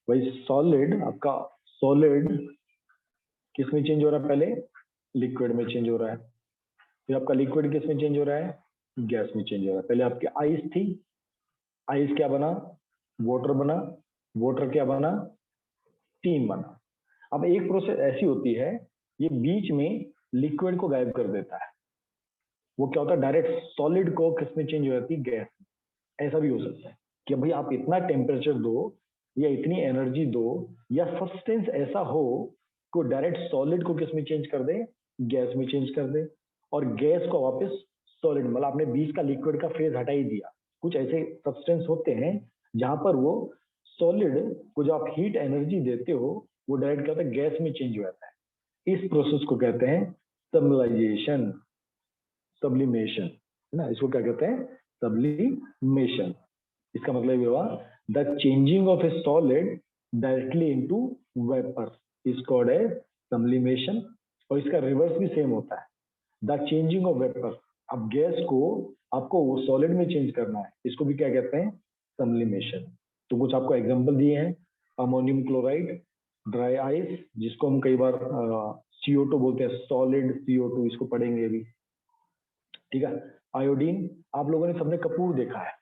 [SPEAKER 1] वही सॉलिड। आपका सॉलिड किस में चेंज हो रहा है, पहले लिक्विड में चेंज हो रहा है, फिर आपका लिक्विड किस में चेंज हो रहा है, गैस में चेंज हो रहा है। पहले आपकी आइस थी, आइस क्या बना, वाटर बना, वाटर क्या बना, स्टीम बना। अब एक प्रोसेस ऐसी होती है, ये बीच में लिक्विड को गायब कर देता है। वो क्या होता है, डायरेक्ट सॉलिड को किस में चेंज हो जाती है, गैस में। ऐसा भी हो सकता है कि भाई आप इतना टेम्परेचर दो या इतनी एनर्जी दो या सब्सटेंस ऐसा हो को डायरेक्ट सॉलिड को किस में चेंज कर दे, गैस में चेंज कर दे, और गैस को वापस सॉलिड, मतलब आपने बीच का लिक्विड का फेज हटा ही दिया। कुछ ऐसे सब्सटेंस होते हैं जहां पर वो सॉलिड को जो आप हीट एनर्जी देते हो, वो डायरेक्ट क्या होता है, गैस में चेंज हो जाता है। इस प्रोसेस को कहते हैं सबलाइजेशन, सब्लिमेशन, है ना। इसको क्या कहते हैं, सब्लिमेशन। इसका मतलब ये हुआ, the changing of a solid directly into vapour is called as sublimation. और इसका रिवर्स भी सेम होता है, द चेंजिंग ऑफ वेपर। अब गैस को आपको सॉलिड में चेंज करना है, इसको भी क्या कहते हैं, सब्लिमेशन। तो कुछ आपको एग्जांपल दिए हैं, अमोनियम क्लोराइड, ड्राई आइस, जिसको हम कई बार CO2 बोलते हैं, सॉलिड CO2, इसको पढ़ेंगे अभी, ठीक है। आयोडीन, आप लोगों ने सबने कपूर देखा है,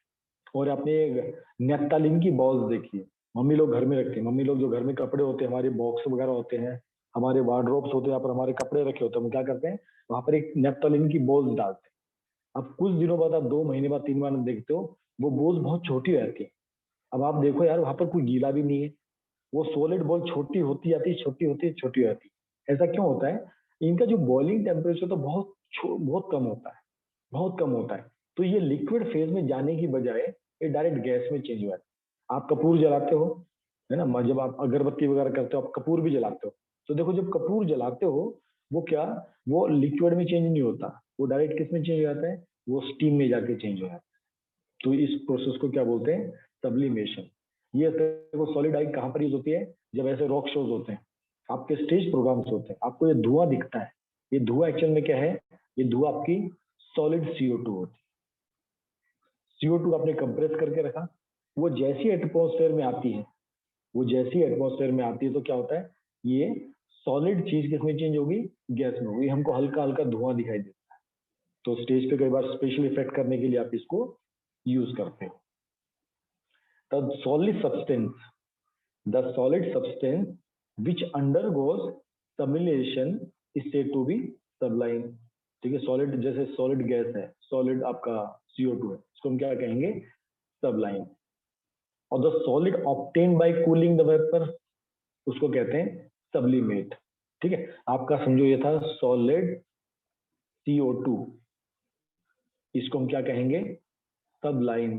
[SPEAKER 1] और आपने नेफ्थलीन की बॉल्स देखी है, मम्मी लोग घर में रखती है। मम्मी लोग जो घर में कपड़े होते हैं, हमारे बॉक्स वगैरह होते हैं, हमारे वार्डरोब्स होते हैं, यहाँ पर हमारे कपड़े रखे होते हैं, हम क्या करते हैं, वहां पर एक नेफ्थलीन की बॉल्स डालते हैं। अब कुछ दिनों बाद, आप 2 महीने बाद, 3 महीने देखते हो, वो बॉल्स बहुत छोटी हो जाती है। अब आप देखो यार, वहां पर कोई गीला भी नहीं है, वो सॉलिड बॉल छोटी होती जाती है, छोटी होती है, छोटी हो जाती है। ऐसा क्यों होता है, इनका जो बॉइलिंग टेम्परेचर तो बहुत कम होता है, बहुत कम होता है। तो ये लिक्विड फेज में जाने की बजाय ये डायरेक्ट गैस में चेंज हुआ है। आप कपूर जलाते हो, है ना, जब आप अगरबत्ती वगैरह करते हो, आप कपूर भी जलाते हो, तो देखो जब कपूर जलाते हो, वो क्या, वो लिक्विड में चेंज नहीं होता, वो डायरेक्ट किस में चेंज हो जाता है, वो स्टीम में जाके चेंज हो जाता है। तो इस प्रोसेस को क्या बोलते हैं, सब्लिमेशन। ये देखो सॉलिड आइस कहाँ पर यूज होती है, जब ऐसे रॉक शोज होते हैं, आपके स्टेज प्रोग्राम्स होते हैं, आपको ये धुआं दिखता है, ये धुआं एक्चुअल में क्या है, ये धुआं आपकी सॉलिड CO2 होती है। CO2 आपने कंप्रेस करके रखा, वो जैसी एटमॉस्फेयर में आती है, वो जैसी एटमॉस्फेयर में आती है, तो क्या होता है, ये सॉलिड चीज किसमें चेंज होगी, गैस में होगी, हमको हल्का हल्का धुआं दिखाई देता है। तो स्टेज पे कई बार स्पेशल इफेक्ट करने के लिए आप इसको यूज करते हो। The solid substance, the solid substance which undergoes sublimation is said to be sublime. ठीक है, सॉलिड, जैसे सॉलिड गैस है, सॉलिड आपका CO2 है, इसको हम क्या कहेंगे, सबलाइन। और the solid obtain bye cooling the vapour, उसको कहते हैं सब्लिमेट। ठीक है, आपका समझो ये था सॉलिड CO2, इसको हम क्या कहेंगे, सबलाइन।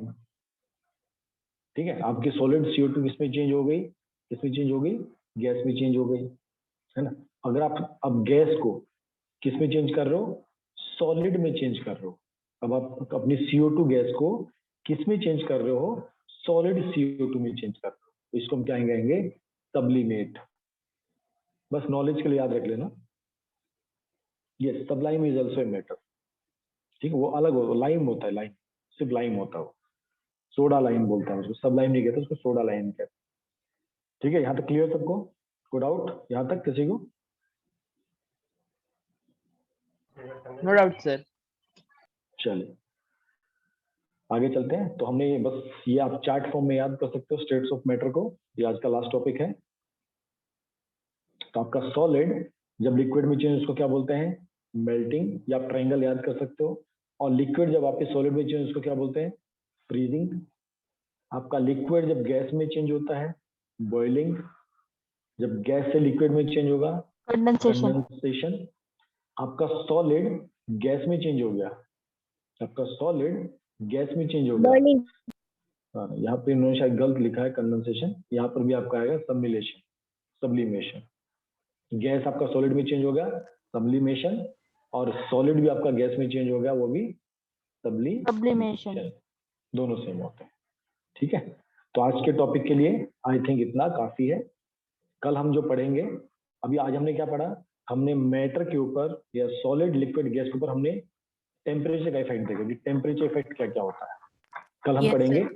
[SPEAKER 1] ठीक है, आपकी सॉलिड CO2 किसमें चेंज हो गई, किसमें चेंज हो गई, गैस में चेंज हो गई, है ना। अगर आप अब गैस को किसमें चेंज कर रहे हो, सॉलिड में चेंज कर रहे हो। अब आप अपनी CO2 गैस को किसमें चेंज कर रहे हो, सॉलिड CO2 में चेंज करते हो, तो इसको हम क्या कहेंगे, सब्लिमेट। बस नॉलेज के लिए याद रख लेना, ये Sublime is also a matter, ठीक है। वो अलग हो, लाइम होता है, लाइम सिर्फ लाइम होता है, वो सोडा लाइम बोलता है उसको, सबलाइम नहीं कहते उसको, सोडा लाइम कहते हैं, ठीक है। यहाँ तक क्लियर सबको, कोई डाउट यहाँ तक किसी को?
[SPEAKER 2] No doubt sir.
[SPEAKER 1] चलिए आगे चलते हैं। तो हमने बस ये आप चार्ट फॉर्म में याद कर सकते हो स्टेट्स ऑफ मैटर को, ये आज का लास्ट टॉपिक है। तो आपका सॉलिड जब लिक्विड में चेंज उसको क्या बोलते हैं, मेल्टिंग, या आप ट्रायंगल याद कर सकते हो। और लिक्विड जब आपके सॉलिड में चेंज उसको क्या बोलते हैं, फ्रीजिंग। आपका लिक्विड जब गैस में चेंज होता है, बॉइलिंग। जब गैस से लिक्विड में चेंज होगा, कंडेंसेशन। आपका सॉलिड गैस में चेंज हो गया, आपका सॉलिड गैस में चेंज हो गया, हाँ, यहाँ पे इन्होंने शायद गलत लिखा है कंडेंसेशन, यहाँ पर भी आपका आएगा सब्लिमेशन, सब्लिमेशन। गैस आपका सॉलिड में चेंज हो गया, सब्लिमेशन, और सॉलिड भी आपका गैस में चेंज हो गया, वो भी सब्लिमेशन, दोनों सेम होते हैं, ठीक है। तो आज के टॉपिक के लिए आई थिंक इतना काफी है। कल हम जो पढ़ेंगे, अभी आज हमने क्या पढ़ा, हमने मैटर के ऊपर या सॉलिड लिक्विड गैस के ऊपर हमने टेम्परेचर का इफेक्ट देखा कि टेम्परेचर इफेक्ट क्या क्या होता है। कल हम
[SPEAKER 4] Yes,
[SPEAKER 1] पढ़ेंगे
[SPEAKER 4] sir.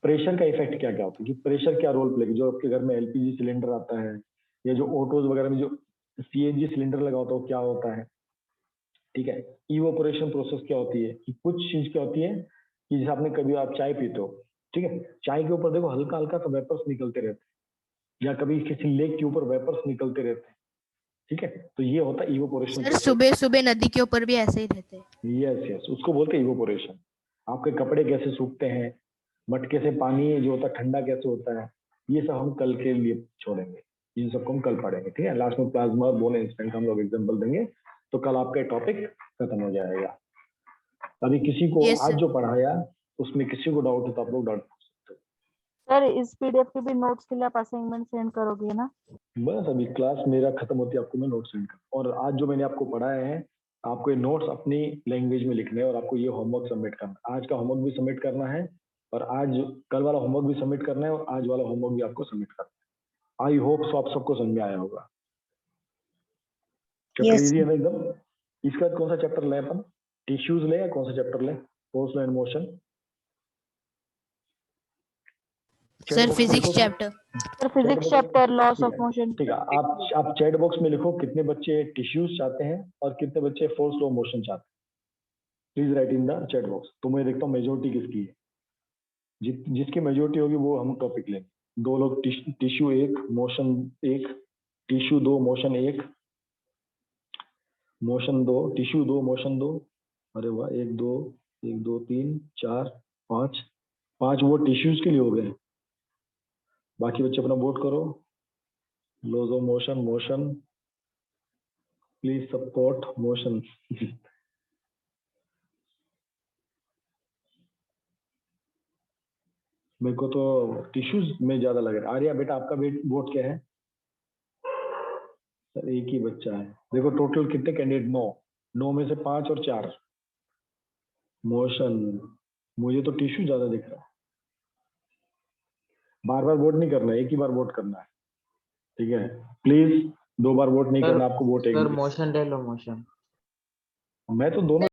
[SPEAKER 1] प्रेशर का इफेक्ट क्या क्या होता है, कि प्रेशर क्या रोल प्ले, जो आपके घर में LPG सिलेंडर आता है या जो ऑटोज वगैरह में जो CNG सिलेंडर लगा होता है वो क्या होता है, ठीक है। इवोपोरेशन प्रोसेस क्या होती है, कि कुछ चीज क्या होती है कि जैसे आपने कभी आप चाय पीते हो, ठीक है, चाय के ऊपर देखो हल्का हल्का सा वेपर्स निकलते रहते हैं, या कभी किसी लेक के ऊपर वेपर्स निकलते रहते हैं, ठीक है। तो ये होता है इवोपोरेशन
[SPEAKER 4] सर सुबह सुबह नदी के ऊपर भी ऐसे ही रहते हैं।
[SPEAKER 1] यस यस, उसको बोलते हैं इवोपोरेशन। आपके कपड़े कैसे सूखते हैं, मटके से पानी जो होता है ठंडा कैसे होता है, ये सब हम कल के लिए छोड़ेंगे, इन सबको हम कल पढ़ेंगे, ठीक है। लास्ट में प्लाज्मा बोन इंस्टेंट हम लोग एग्जांपल देंगे, तो कल आपका टॉपिक खत्म हो जाएगा। अभी किसी को
[SPEAKER 4] Yes,
[SPEAKER 1] आज
[SPEAKER 4] sir.
[SPEAKER 1] जो पढ़ाया उसमें किसी को डाउट है तो आप लोग डाउट पूछ सकते
[SPEAKER 3] सर इस PDF के भी नोट्स के लिए आप असाइनमेंट सेंड करोगे ना?
[SPEAKER 1] हो। बस अभी क्लास मेरा खत्म होती है, आपको मैं नोट्स सेंड कर, और आज जो मैंने आपको पढ़ाया है आपको ये नोट्स अपनी लैंग्वेज में लिखने हैं, और आपको ये होमवर्क सबमिट करना, आज का होमवर्क भी सबमिट करना है, और आज कल वाला होमवर्क भी सबमिट करना है, और आज वाला होमवर्क भी आपको सबमिट करना है। आई होप सो आप सबको समझ में आया होगा। चैप्टर इजी है ना एकदम। इसके बाद कौन सा चैप्टर लें अपन, टिश्यूज ले या कौन सा चैप्टर लें, force and motion?
[SPEAKER 4] Sir physics chapter.
[SPEAKER 3] Sir physics chapter loss of motion.
[SPEAKER 1] ठीक है, आप चैट बॉक्स में लिखो कितने बच्चे टिश्यूज चाहते हैं और कितने बच्चे फोर्स लो मोशन चाहते हैं। Please right in the chat box, तो मैं देखता हूँ मेजोरिटी किसकी है। जिसकी मेजोरिटी होगी वो हम टॉपिक लेंगे। दो लोग tissue 1 motion 1, tissue 2 motion 1, motion 2, tissue 2 motion 2। अरे वाह, 1 2 1 2 3 4 5, 5 वो टिश्यूज के लिए हो गए। बाकी बच्चे अपना वोट करो। Laws of motion, motion, please support motion. मेरे को तो टिश्यूज में ज्यादा लग रहा है। आर्या बेटा आपका वोट क्या है? सर एक ही बच्चा है। देखो टोटल कितने कैंडिडेट, 9 में से 5 और 4 मोशन। मुझे तो टिश्यू ज्यादा दिख रहा है। बार बार वोट नहीं करना है, एक ही बार वोट करना है, ठीक है। प्लीज 2 बार वोट नहीं करना, आपको वोट एक
[SPEAKER 7] सर मोशन ले लो, मोशन।
[SPEAKER 1] मैं तो दोनों